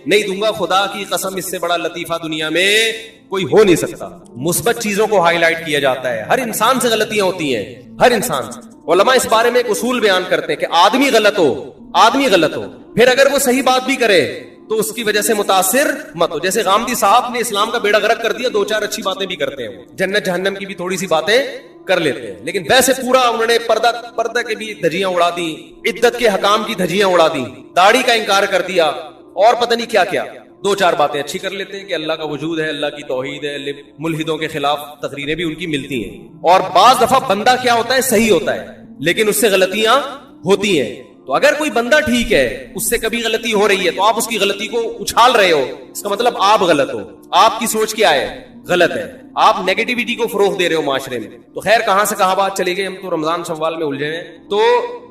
نہیں دوں گا. خدا کی قسم اس سے بڑا لطیفہ دنیا میں کوئی ہو نہیں سکتا. مثبت چیزوں کو ہائی لائٹ کیا جاتا ہے. ہر انسان سے غلطیاں ہوتی ہیں، ہر انسان سے. علماء اس بارے میں ایک اصول بیان کرتے ہیں کہ آدمی غلط ہو پھر اگر وہ صحیح بات بھی کرے تو اس کی وجہ سے متاثر مت ہو. جیسے غامدی صاحب نے اسلام کا بیڑا غرق کر دیا، دو چار اچھی باتیں بھی کرتے ہیں، وہ جنت جہنم کی بھی تھوڑی سی باتیں کر لیتے ہیں، لیکن ویسے پورا انہوں نے پردہ کے بھی دھجیاں اڑا دی، عدت کے حکام کی دھجیاں اڑا دی، داڑھی کا انکار کر دیا، اور پتہ نہیں کیا کیا. دو چار باتیں اچھی کر لیتے ہیں کہ اللہ کا وجود ہے، اللہ کی توحید ہے، ملحدوں کے خلاف تقریریں بھی ان کی ملتی ہیں. اور بعض دفعہ بندہ کیا ہوتا ہے، صحیح ہوتا ہے لیکن اس سے غلطیاں ہوتی ہیں. تو اگر کوئی بندہ ٹھیک ہے اس سے کبھی غلطی ہو رہی ہے تو آپ اس کی غلطی کو اچھال رہے ہو، اس کا مطلب آپ غلط ہو، آپ کی سوچ کیا ہے، غلط ہے، آپ نیگیٹیوٹی کو فروغ دے رہے ہو معاشرے میں. تو خیر کہاں سے کہاں بات چلی گئی، ہم تو رمضان شوال میں الجھے ہیں. تو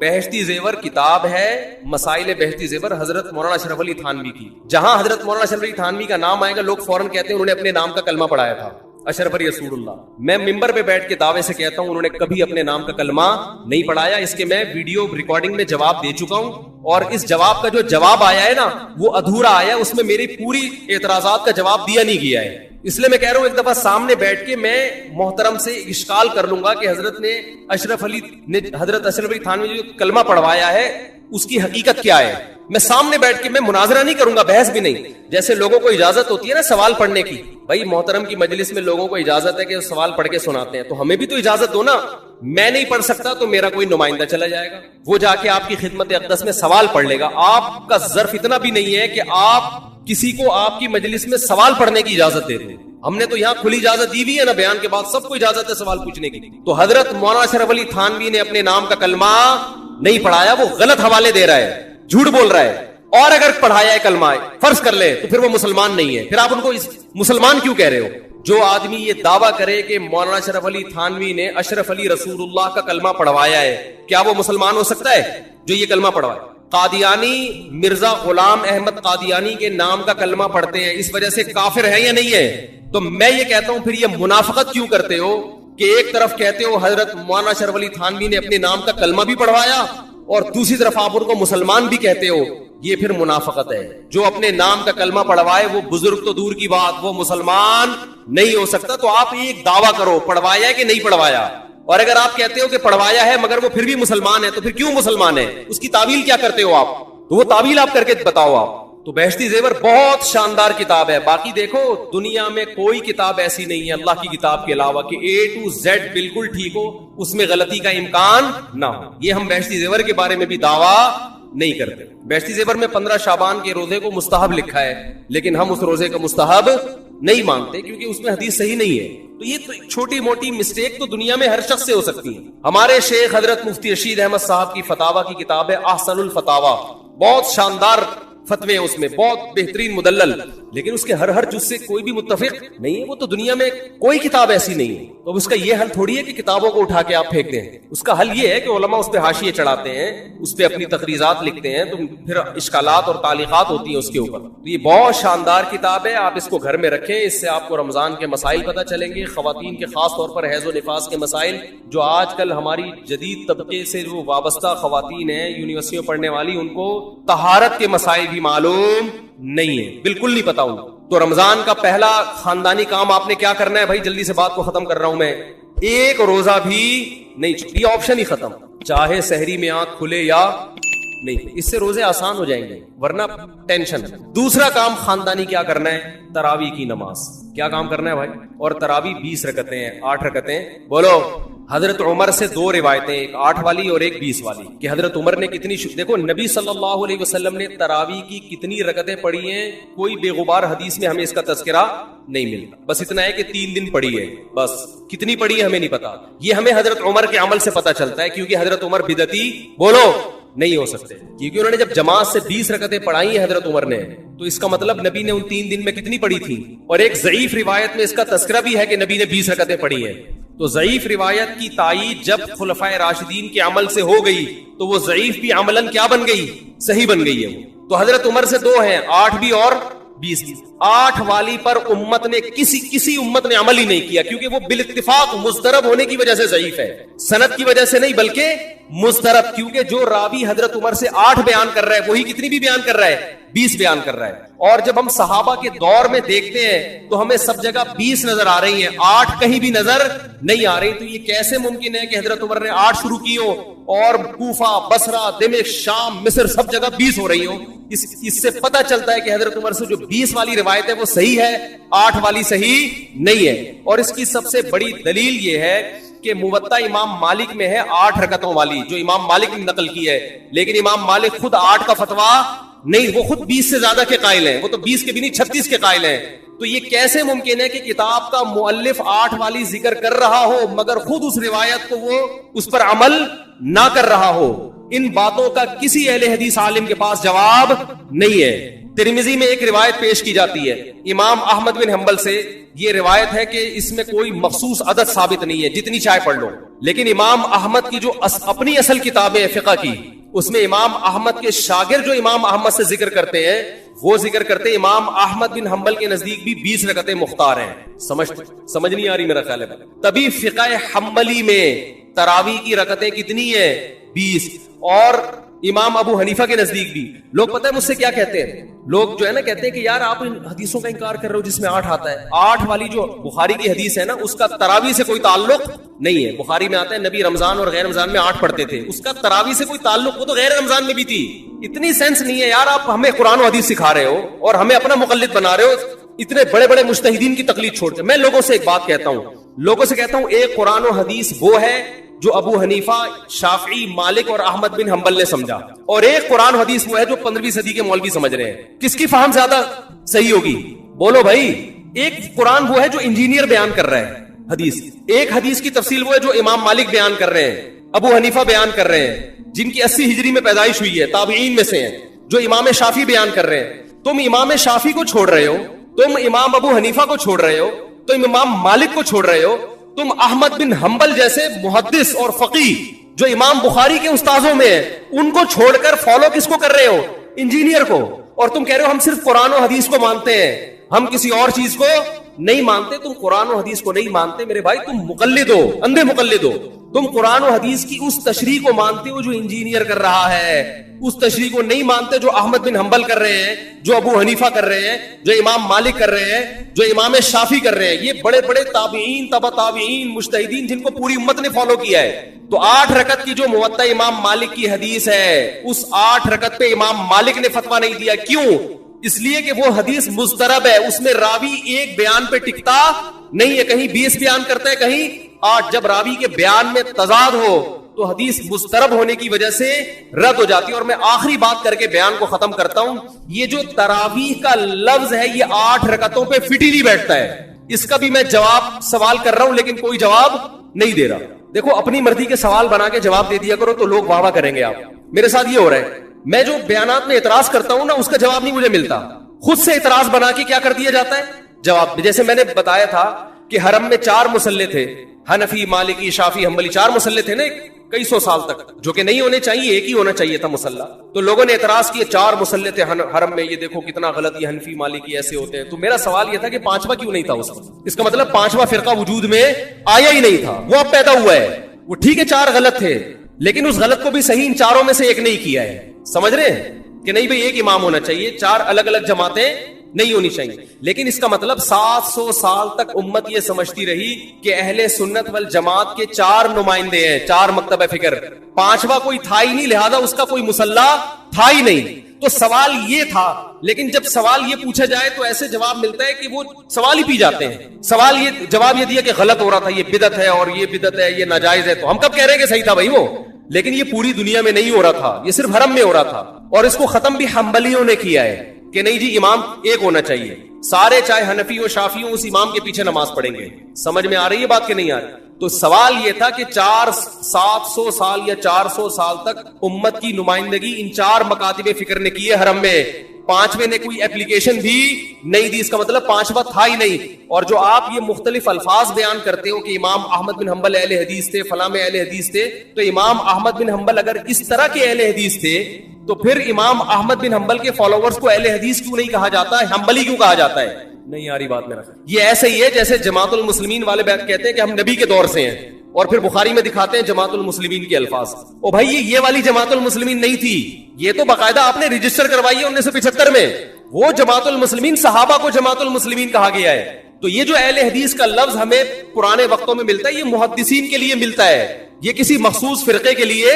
بہشتی زیور کتاب ہے، مسائل بہشتی زیور حضرت مولانا اشرف علی تھانوی کی. جہاں حضرت مولانا اشرف علی تھانوی کا نام آئے گا لوگ فوراً کہتے ہیں انہوں نے اپنے نام کا کلمہ پڑھایا تھا، اشرف علی رسول اللہ. میں ممبر پہ بیٹھ کے دعوے سے کہتا ہوں انہوں نے کبھی اپنے نام کا کلمہ نہیں پڑھایا. اس کے میں ویڈیو ریکارڈنگ میں جواب دے چکا ہوں، اور اس جواب کا جو جواب آیا ہے نا وہ ادھورا آیا ہے، اس میں میری پوری اعتراضات کا جواب دیا نہیں گیا ہے. اس لیے میں کہہ رہا ہوں ایک دفعہ سامنے بیٹھ کے میں محترم سے اشکال کر لوں گا کہ حضرت اشرف علی تھانوی جو کلمہ پڑھوایا ہے اس کی حقیقت کیا ہے. میں سامنے بیٹھ کے میں مناظرہ نہیں کروں گا، بحث بھی نہیں. جیسے لوگوں کو اجازت ہوتی ہے نا سوال پڑھنے کی، بھائی محترم کی مجلس میں لوگوں کو اجازت ہے کہ سوال پڑھ کے سناتے ہیں، تو ہمیں بھی تو اجازت دو نا. میں نہیں پڑھ سکتا تو میرا کوئی نمائندہ چلا جائے گا، وہ جا کے آپ کی خدمت اقدس میں سوال پڑھ لے گا. آپ کا ظرف اتنا بھی نہیں ہے کہ آپ کسی کو آپ کی مجلس میں سوال پڑھنے کی اجازت دیتے ہیں. ہم نے تو یہاں کھلی اجازت دی ہوئی ہے نا، بیان کے بعد سب کو اجازت ہے سوال پوچھنے کی. تو حضرت مولانا اشرف علی تھانوی نے اپنے نام کا کلمہ نہیں پڑھایا، وہ غلط حوالے دے رہا ہے، جھوٹ بول رہا ہے. اور اگر پڑھایا ہے کلمہ فرض کر لے تو پھر وہ مسلمان نہیں ہے، پھر آپ ان کو مسلمان کیوں کہہ رہے ہو؟ جو آدمی یہ دعویٰ کرے کہ مولانا اشرف علی تھانوی نے اشرف علی رسول اللہ کا کلمہ پڑھوایا ہے، کیا وہ مسلمان ہو سکتا ہے جو یہ کلمہ پڑھوائے؟ قادیانی مرزا غلام احمد قادیانی کے نام کا کلمہ پڑھتے ہیں، اس وجہ سے کافر ہے یا نہیں ہے؟ تو میں یہ کہتا ہوں پھر یہ منافقت کیوں کرتے ہو کہ ایک طرف کہتے ہو حضرت مولانا اشرف علی تھانوی نے اپنے نام کا کلمہ بھی پڑھوایا اور دوسری طرف آپ ان کو مسلمان بھی کہتے ہو. یہ پھر منافقت ہے. جو اپنے نام کا کلمہ پڑھوائے وہ بزرگ تو دور کی بات وہ مسلمان نہیں ہو سکتا. تو آپ ایک دعویٰ کرو پڑھوایا کہ نہیں پڑھوایا, اور اگر آپ کہتے ہو کہ پڑھوایا ہے مگر وہ پھر بھی مسلمان ہے تو پھر کیوں مسلمان ہے, اس کی تعویل کیا کرتے ہو آپ, تو وہ تعویل آپ کر کے بتاؤ آپ. تو بہشتی زیور بہت شاندار کتاب ہے. باقی دیکھو دنیا میں کوئی کتاب ایسی نہیں ہے اللہ کی کتاب کے علاوہ کہ A to Z بالکل ٹھیک ہو, اس میں غلطی کا امکان نہ ہو. یہ ہم بہشتی زیور کے بارے میں بھی دعویٰ نہیں کرتے. بہشتی زیور میں 15 شعبان کے روزے کو مستحب لکھا ہے, لیکن ہم اس روزے کا مستحب نہیں مانتے کیونکہ اس میں حدیث صحیح نہیں ہے. تو یہ تو چھوٹی موٹی مسٹیک تو دنیا میں ہر شخص سے ہو سکتی ہے. ہمارے شیخ حضرت مفتی رشید احمد صاحب کی فتاوی کی کتاب ہے احسن الفتاوی, بہت شاندار فتوے اس میں, بہت بہترین مدلل, لیکن اس کے ہر جز سے کوئی بھی متفق نہیں ہے. وہ تو دنیا میں کوئی کتاب ایسی نہیں ہے. تو اس کا یہ حل تھوڑی ہے کہ کتابوں کو اٹھا کے آپ پھینک دیں. اس کا حل یہ ہے کہ علماء اس پہ حاشیے چڑھاتے ہیں, اس پہ اپنی تقریضات لکھتے ہیں, تو پھر اشکالات اور تعلیقات ہوتی ہیں اس کے اوپر. تو یہ بہت شاندار کتاب ہے, آپ اس کو گھر میں رکھیں. اس سے آپ کو رمضان کے مسائل پتہ چلیں گے, خواتین کے خاص طور پر حیض و نفاس کے مسائل, جو آج کل ہماری جدید طبقے سے جو وابستہ خواتین ہیں یونیورسٹیوں پڑھنے والی, ان کو طہارت کے مسائل بھی معلوم نہیں ہے, بالکل نہیں پتا ان. تو رمضان کا پہلا خاندانی کام آپ نے کیا کرنا ہے, بھائی جلدی سے بات کو ختم کر رہا ہوں میں, ایک روزہ بھی نہیں, یہ آپشن ہی ختم, چاہے سحری میں آنکھ کھلے یا نہیں. اس سے روزے آسان ہو جائیں گے ورنہ ٹینشن. دوسرا کام خاندانی کیا کرنا ہے, تراویح کی نماز. کیا کام کرنا ہے بھائی, اور تراویح 20 رکعتیں ہیں, 8 رکعتیں. بولو. حضرت عمر سے 2 روایتیں, ایک 8 والی اور ایک 20 والی, کہ حضرت عمر نے کتنی دیکھو نبی صلی اللہ علیہ وسلم نے تراویح کی کتنی رکعتیں پڑھی ہیں, کوئی بے غبار حدیث میں ہمیں اس کا تذکرہ نہیں ملتا. بس اتنا ہے کہ 3 دن پڑھی ہے, بس کتنی پڑھی ہے ہمیں نہیں پتا. یہ ہمیں حضرت عمر کے عمل سے پتا چلتا ہے, کیونکہ حضرت عمر بدعتی بولو نہیں ہو سکتے, کیونکہ انہوں نے جب جماعت سے 20 رکعتیں پڑھائی ہیں حضرت عمر نے, تو اس کا مطلب نبی نے ان 3 دن میں کتنی پڑھی تھی. اور ایک ضعیف روایت میں اس کا تذکرہ بھی ہے کہ نبی نے 20 رکعتیں پڑھی ہیں. تو ضعیف روایت کی تائید جب خلفائے راشدین کے عمل سے ہو گئی تو وہ ضعیف بھی عملاً کیا بن گئی, صحیح بن گئی ہے. تو حضرت عمر سے 2 ہیں, 8 بھی اور 20 بھی. 8 والی پر امت نے کسی امت نے عمل ہی نہیں کیا, کیونکہ وہ بالاتفاق مضطرب ہونے کی وجہ سے ضعیف ہے, سند کی وجہ سے نہیں بلکہ مضطرب. کیونکہ جو راوی حضرت عمر سے 8 بیان کر رہا ہے وہی کتنی بھی بیان کر رہا ہے, 20 بیان کر رہا ہے. اور جب ہم صحابہ کے دور میں دیکھتے ہیں تو ہمیں سب جگہ 20 نظر آ رہی ہیں, 8 کہیں بھی نظر نہیں آ رہی. تو یہ کیسے ممکن ہے کہ حضرت عمر نے 8 شروع کی ہو اور کوفہ, بصرہ, دمشق, شام, مصر سب جگہ 20 ہو رہی ہو. اس سے پتہ چلتا ہے کہ حضرت عمر سے جو 20 والی روایت ہے وہ صحیح ہے, 8 والی صحیح نہیں ہے. اور اس کی سب سے بڑی دلیل یہ ہے کہ موطا امام مالک میں ہے 8 رکعتوں والی, جو امام مالک نے نقل کی ہے, لیکن امام مالک خود 8 کا فتویٰ نہیں, وہ خود 20 سے زیادہ کے قائل ہیں, وہ تو 20 کے بھی نہیں 36 کے قائل ہیں. تو یہ کیسے ممکن ہے کہ کتاب کا مؤلف 8 والی ذکر کر رہا ہو مگر خود اس روایت کو وہ اس پر عمل نہ کر رہا ہو. ان باتوں کا کسی اہل حدیث عالم کے پاس جواب نہیں ہے. ترمذی میں ایک روایت پیش کی جاتی ہے امام احمد بن حنبل سے, یہ روایت ہے کہ اس میں کوئی مخصوص عدد ثابت نہیں ہے, جتنی چاہے پڑھ لو. لیکن امام احمد کی جو اپنی اصل کتابیں فقہ کی, اس میں امام احمد کے شاگرد جو امام احمد سے ذکر کرتے ہیں وہ ذکر کرتے ہیں امام احمد بن حنبل کے نزدیک بھی 20 رکعتیں مختار ہیں. سمجھ نہیں آ رہی میرا خیال ہے. تبھی فقہ حنبلی میں تراویح کی رکعتیں کتنی ہیں, 20. اور امام ابو حنیفہ کے نزدیک بھی. لوگ پتہ ہے مجھ سے کیا کہتے ہیں, لوگ جو ہے نا کہتے ہیں کہ یار آپ ان حدیثوں کا انکار کر رہے ہو جس میں 8 آتا ہے. 8 والی جو بخاری کی حدیث ہے نا اس کا تراویح سے کوئی تعلق نہیں ہے. بخاری میں آتا ہے نبی رمضان اور غیر رمضان میں 8 پڑھتے تھے, اس کا تراویح سے کوئی تعلق, وہ تو غیر رمضان میں بھی تھی. اتنی سینس نہیں ہے یار, آپ ہمیں قرآن و حدیث سکھا رہے ہو اور ہمیں اپنا مقلد بنا رہے ہو. اتنے بڑے بڑے مجتہدین کی تقلید چھوڑ کے میں لوگوں سے ایک بات کہتا ہوں, لوگوں سے کہتا ہوں ایک قرآن و حدیث وہ ہے جو ابو حنیفہ, شافعی, مالک اور احمد بن حنبل نے سمجھا, اور ایک قرآن حدیث وہ ہے جو 15ویں صدی کے مولوی سمجھ رہے ہیں. کس کی فہم زیادہ صحیح ہوگی بولو بھائی. ایک قرآن وہ ہے جو انجینئر بیان کر رہا ہے حدیث, ایک حدیث کی تفصیل وہ ہے جو امام مالک بیان کر رہے ہیں, ابو حنیفہ بیان کر رہے ہیں جن کی 80 ہجری میں پیدائش ہوئی ہے, تابعین میں سے ہیں, جو امام شافعی بیان کر رہے ہیں. تم امام شافعی کو چھوڑ رہے ہو, تم امام ابو حنیفہ کو چھوڑ رہے ہو, تم امام مالک کو چھوڑ رہے ہو, تم احمد بن حنبل جیسے محدث اور فقیہ جو امام بخاری کے استاذوں میں ہیں ان کو چھوڑ کر فالو کس کو کر رہے ہو, انجینئر کو. اور تم کہہ رہے ہو ہم صرف قرآن و حدیث کو مانتے ہیں, ہم کسی اور چیز کو نہیں مانتے, تم قرآن و حدیث کو نہیں مانتے میرے بھائی, تم مقلد ہو, اندھے مقلد ہو. تم قرآن و حدیث کی اس تشریح کو مانتے ہو جو انجینئر کر رہا ہے, اس تشریح کو نہیں مانتے جو احمد بن حنبل کر رہے ہیں, جو ابو حنیفہ کر رہے ہیں, جو امام مالک کر رہے ہیں, جو امام شافعی کر رہے ہیں. یہ بڑے بڑے تابعین, تبع تابعین, مجتہدین جن کو پوری امت نے فالو کیا ہے. تو 8 رکعت کی جو موطا امام مالک کی حدیث ہے, اس 8 رکعت پہ امام مالک نے فتویٰ نہیں دیا. کیوں؟ اس لیے کہ وہ حدیث مضطرب ہے, اس میں راوی ایک بیان پہ ٹکتا نہیں ہے, کہیں 20 بیان کرتا ہے, کہیں 8. جب راوی کے بیان میں تضاد ہو تو حدیث مضطرب ہونے کی وجہ سے رد ہو جاتی ہے. اور میں آخری بات کر کے بیان کو ختم کرتا ہوں, یہ جو تراویح کا لفظ ہے یہ 8 رکعتوں پہ فٹ ہی نہیں بیٹھتا ہے. اس کا بھی میں جواب سوال کر رہا ہوں لیکن کوئی جواب نہیں دے رہا. دیکھو اپنی مرضی کے سوال بنا کے جواب دے دیا کرو تو لوگ واہ واہ کریں گے. آپ میرے ساتھ یہ ہو رہا ہے, میں جو بیانات میں اعتراض کرتا ہوں نا اس کا جواب نہیں مجھے ملتا, خود سے اعتراض بنا کے کیا کر دیا جاتا ہے جواب. جیسے میں نے بتایا تھا کہ حرم میں 4 مصلے تھے, حنفی, مالکی, شافعی, حنبلی, 4 مصلے تھے نا کئی سو سال تک, جو کہ نہیں ہونے چاہیے, ایک ہی ہونا چاہیے تھا مصلہ. تو لوگوں نے اعتراض کیا 4 مصلے تھے حرم میں, یہ دیکھو کتنا غلط, یہ حنفی مالکی ایسے ہوتے ہیں. تو میرا سوال یہ تھا کہ 5واں کیوں نہیں تھا اس کا مطلب 5واں فرقہ وجود میں آیا ہی نہیں تھا, وہ اب پیدا ہوا ہے. وہ ٹھیک ہے 4 غلط تھے لیکن اس غلط کو بھی صحیح ان 4 میں سے ایک نہیں کیا ہے. سمجھ رہے ہیں کہ نہیں بھئی ایک امام ہونا چاہیے, 4 الگ الگ جماعتیں نہیں ہونی چاہیے. لیکن اس کا مطلب 700 سال تک امت یہ سمجھتی رہی کہ اہل سنت والجماعت کے 4 نمائندے ہیں, 4 مکتب فکر, 5واں کوئی تھا ہی نہیں, لہذا اس کا کوئی مصلہ تھا ہی نہیں. تو سوال یہ تھا, لیکن جب سوال یہ پوچھا جائے تو ایسے جواب ملتا ہے کہ وہ سوال ہی پی جاتے ہیں. سوال یہ جواب یہ دیا کہ غلط ہو رہا تھا, یہ بدعت ہے, اور یہ بدعت ہے, یہ ناجائز ہے. تو ہم کب کہہ رہے ہیں کہ صحیح تھا بھائی وہ, لیکن یہ پوری دنیا میں نہیں ہو رہا تھا, یہ صرف حرم میں ہو رہا تھا. اور اس کو ختم بھی حنبلیوں نے کیا ہے کہ نہیں جی امام ایک ہونا چاہیے, سارے چاہے حنفی ہو شافعی ہو اس امام کے پیچھے نماز پڑھیں گے. سمجھ میں آ رہی ہے بات کہ نہیں آ رہی؟ تو سوال یہ تھا کہ 700 سال یا 400 سال تک امت کی نمائندگی ان 4 مکاتب فکر نے کی ہے حرم میں, 5ویں نے کوئی اپلیکیشن بھی نہیں دی. اس کا مطلب 5واں تھا ہی نہیں. اور جو آپ یہ مختلف الفاظ بیان کرتے ہو کہ امام احمد بن حنبل اہل حدیث تھے, فلاں میں اہل حدیث تھے, تو امام احمد بن حنبل اگر اس طرح کے اہل حدیث تھے تو پھر امام احمد بن حنبل کے فالوورز کو اہل حدیث کیوں نہیں کہا جاتا ہے, حنبلی کیوں کہا جاتا ہے؟ نہیں آ رہی بات میرا. یہ ایسے ہی ہے جیسے جماعت المسلمین والے کہتے ہیں کہ ہم نبی کے دور سے ہیں, اور پھر بخاری میں دکھاتے ہیں جماعت المسلمین کے الفاظ. او بھائی یہ والی جماعت المسلمین نہیں تھی, یہ تو باقاعدہ آپ نے رجسٹر کروائی ہے 1975 میں. وہ جماعت المسلمین صحابہ کو جماعت المسلمین کہا گیا ہے. تو یہ جو اہل حدیث کا لفظ ہمیں پرانے وقتوں میں ملتا ہے یہ محدثین کے لیے ملتا ہے, یہ کسی مخصوص فرقے کے لیے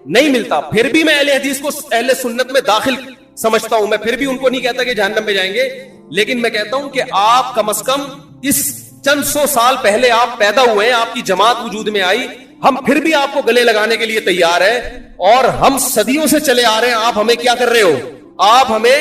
نہیں ملتا. پھر بھی میں اہل حدیث کو اہل سنت میں داخل سمجھتا ہوں, میں پھر بھی ان کو نہیں کہتا کہ جہنم میں جائیں گے, لیکن میں کہتا ہوں کہ آپ کم از کم اس چند 100 سال پہلے آپ پیدا ہوئے ہیں, آپ کی جماعت وجود میں آئی, ہم پھر بھی آپ کو گلے لگانے کے لیے تیار ہیں, اور ہم صدیوں سے چلے آ رہے ہیں. آپ ہمیں کیا کر رہے ہو, آپ ہمیں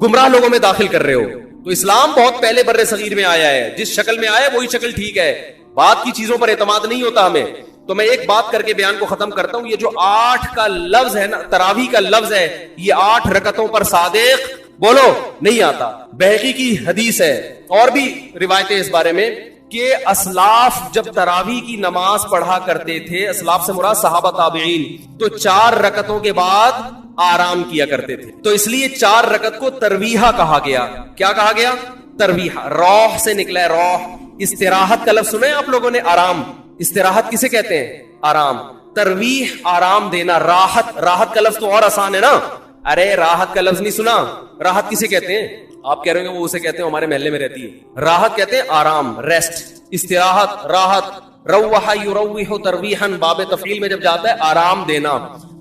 گمراہ لوگوں میں داخل کر رہے ہو. تو اسلام بہت پہلے بر صغیر میں آیا ہے, جس شکل میں آیا وہی شکل ٹھیک ہے, بات کی چیزوں پر اعتماد نہیں ہوتا ہمیں. تو میں ایک بات کر کے بیان کو ختم کرتا ہوں, یہ جو 8 کا لفظ ہے نا, تراویح کا لفظ ہے, یہ 8 رکعتوں پر صادق بولو نہیں آتا. بہقی کی حدیث ہے اور بھی روایتیں اس بارے میں کہ اسلاف جب تراویح کی نماز پڑھا کرتے تھے, اسلاف سے مراد صحابہ تابعین, تو 4 رکعتوں کے بعد آرام کیا کرتے تھے. تو اس لیے 4 رکعت کو ترویحہ کہا گیا. کیا کہا گیا؟ ترویحہ. روح سے نکلا ہے, روح. استراحت کا لفظ سنے آپ لوگوں نے, آرام. استراحت کسے کہتے ہیں؟ آرام. ترویح آرام دینا. راحت, راحت کا لفظ تو اور آسان ہے نا. ارے راحت کا لفظ نہیں سنا, راحت کسے کہتے ہیں؟ آپ کہہ رہے ہیں وہ اسے کہتے ہیں ہمارے محلے میں رہتی ہے. راحت کہتے ہیں آرام, ریسٹ. استراحت, راحت. روح یروح ترویحا, باب تفعیل میں جب جاتا ہے آرام دینا.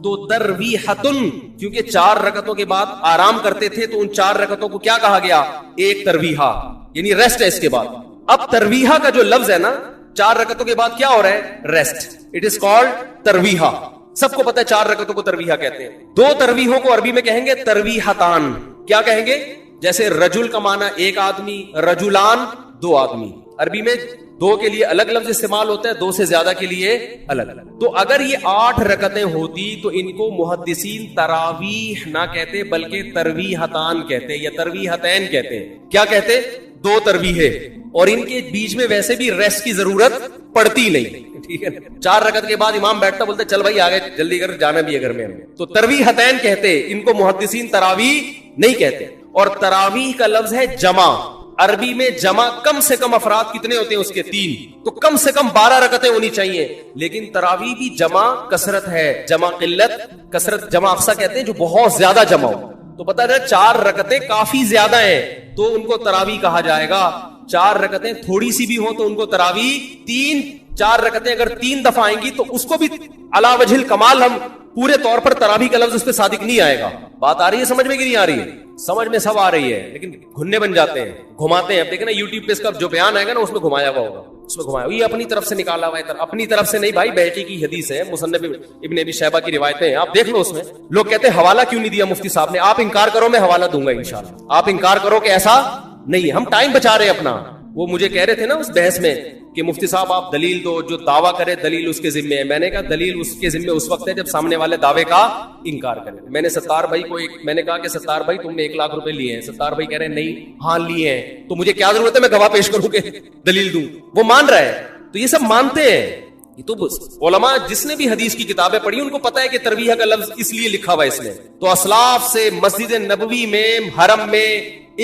تو ترویحتن, کیونکہ 4 رکعتوں کے بعد آرام کرتے تھے تو ان 4 رکعتوں کو کیا کہا گیا؟ ایک ترویحہ, یعنی ریسٹ ہے اس کے بعد. اب ترویحہ کا جو لفظ ہے نا, 4 رکعتوں کے بعد کیا ہو رہا ہے؟ ریسٹ. اٹ از کالڈ ترویحہ. سب کو پتہ ہے 4 رکعتوں کو ترویحہ کہتے ہیں. 2 ترویحوں کو عربی میں کہیں گے ترویحتان. کیا کہیں گے؟ جیسے رجل کا معنی ایک آدمی, رجلان 2 آدمی. عربی میں 2 کے لیے الگ لفظ استعمال ہوتا ہے, 2 سے زیادہ کے لیے الگ الگ. تو اگر یہ 8 رکعتیں ہوتی تو ان کو محدثین تراویح نہ کہتے بلکہ ترویحتان کہتے یا ترویحتین کہتے. کیا کہتے؟ 2 ترویحیں, اور ان کے بیچ میں ویسے بھی ریسٹ کی ضرورت پڑتی نہیں. ٹھیک ہے, 4 رکعت کے بعد امام بیٹھتا بولتے چل بھائی آگے جلدی کر, جانا بھی ہے گھر میں. تو ترویحتین کہتے, ان کو محدثین تراویح نہیں کہتے. اور تراویح کا لفظ ہے جمع. عربی میں جمع کم سے کم افراد کتنے ہوتے ہیں اس کے 3, تو کم سے کم 12 رکعتیں ہونی چاہیے. لیکن تراویح بھی جمع کثرت ہے, جمع قلت کثرت, جمع اقصا کہتے ہیں جو بہت زیادہ جمع ہو. تو پتہ ہے 4 رکعتیں کافی زیادہ ہیں تو ان کو تراویح کہا جائے گا. 4 رکعتیں تھوڑی سی بھی ہوں تو ان کو تراویح. 4 رکعتیں اگر 3 دفعہ آئیں گی تو اس کو بھی علی وجہ الکمال ہم پورے طور پر تراویح کا لفظ اس پہ صادق نہیں آئے گا. بات آ رہی ہے سمجھ میں کہ نہیں آ رہی ہے؟ سمجھ میں سب آ رہی ہے, لیکن گھننے بن جاتے ہیں, گھماتے ہیں. اب دیکھیں نا یوٹیوب پہ اس کا جو بیان آئے گا نا اس میں گھمایا ہوا ہوگا, اس میں گھمایا یہ اپنی طرف سے نکالا ہوا ہے. اپنی طرف سے نہیں بھائی, بیہقی کی حدیث ہے, مصنف ابن ابی شیبہ کی روایتیں ہیں, آپ دیکھ لو. اس میں لوگ کہتے ہیں حوالہ کیوں نہیں دیا مفتی صاحب نے. آپ انکار کرو میں حوالہ دوں گا انشاءاللہ. آپ انکار کرو کہ ایسا نہیں, ہم ٹائم بچا رہے ہیں اپنا. وہ مجھے کہہ رہے تھے نا اس بحث میں کہ مفتی صاحب آپ دلیل دو, جو دعویٰ کرے دلیل اس کے ذمے ہے. میں نے کہا دلیل اس کے ذمے اس وقت ہے جب سامنے والے دعوے کا انکار کرے. میں نے ستار بھائی کو میں نے کہا کہ ستار بھائی تم نے 1 لاکھ روپے لیے ہیں. ستار بھائی کہہ رہے ہیں نہیں, ہاں لیے ہیں. تو مجھے کیا ضرورت ہے میں گواہ پیش کروں کہ دلیل دوں؟ وہ مان رہا ہے. تو یہ سب مانتے ہیں. یہ تو علماء جس نے بھی حدیث کی کتابیں پڑھی ان کو پتا ہے کہ ترویح کا لفظ اس لیے لکھا ہوا ہے اس میں. تو اسلاف سے مسجد نبوی میں حرم میں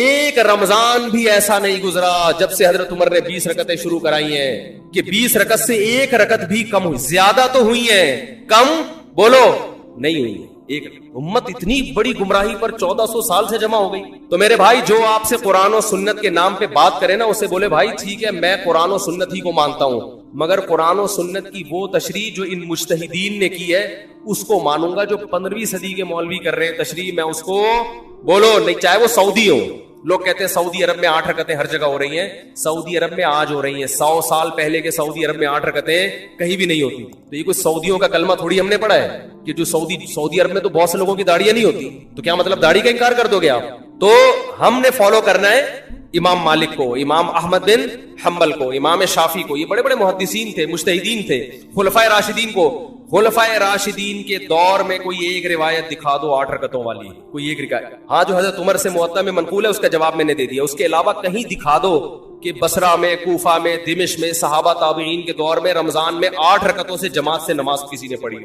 ایک رمضان بھی ایسا نہیں گزرا جب سے حضرت عمر نے 20 رکعتیں شروع کرائی ہیں کہ 20 رکعت سے 1 رکعت بھی کم ہوئی. زیادہ تو ہوئی ہیں, کم بولو نہیں ہوئی. ایک امت اتنی بڑی گمراہی پر 1400 سال سے جمع ہو گئی. تو میرے بھائی جو آپ سے قرآن و سنت کے نام پہ بات کرے نا اسے بولے بھائی ٹھیک ہے میں قرآن و سنت ہی کو مانتا ہوں, مگر قرآن و سنت کی وہ تشریح جو ان مجتہدین نے کی ہے اس کو مانوں گا. جو 15ویں صدی کے مولوی کر رہے ہیں تشریح, میں اس کو بولو نہیں, چاہے وہ سعودی ہو. لوگ کہتے ہیں سعودی عرب میں 8 رکعتیں ہر جگہ ہو رہی ہیں. سعودی عرب میں آج ہو رہی ہیں, 100 سال پہلے کے سعودی عرب میں 8 رکعتیں کہیں بھی نہیں ہوتی. تو یہ کوئی سعودیوں کا کلمہ تھوڑی ہم نے پڑھا ہے کہ جو سعودی عرب میں تو بہت سے لوگوں کی داڑیاں نہیں ہوتی, تو کیا مطلب داڑھی کا انکار کر دو گے آپ؟ تو ہم نے فالو کرنا ہے امام مالک کو, امام احمد بن حنبل کو, امام شافعی کو. یہ بڑے بڑے محدثین تھے, مجتہدین تھے. خلفائے راشدین کو, خلفائے راشدین کے دور میں کوئی ایک روایت دکھا دو 8 رکعتوں والی, کوئی ایک روایت. ہاں جو حضرت عمر سے موطا میں منقول ہے اس کا جواب میں نے دے دیا. اس کے علاوہ کہیں دکھا دو کہ بصرہ میں, کوفہ میں, دمشق میں, صحابہ تابعین کے دور میں رمضان میں 8 رکعتوں سے جماعت سے نماز کسی نے پڑھی.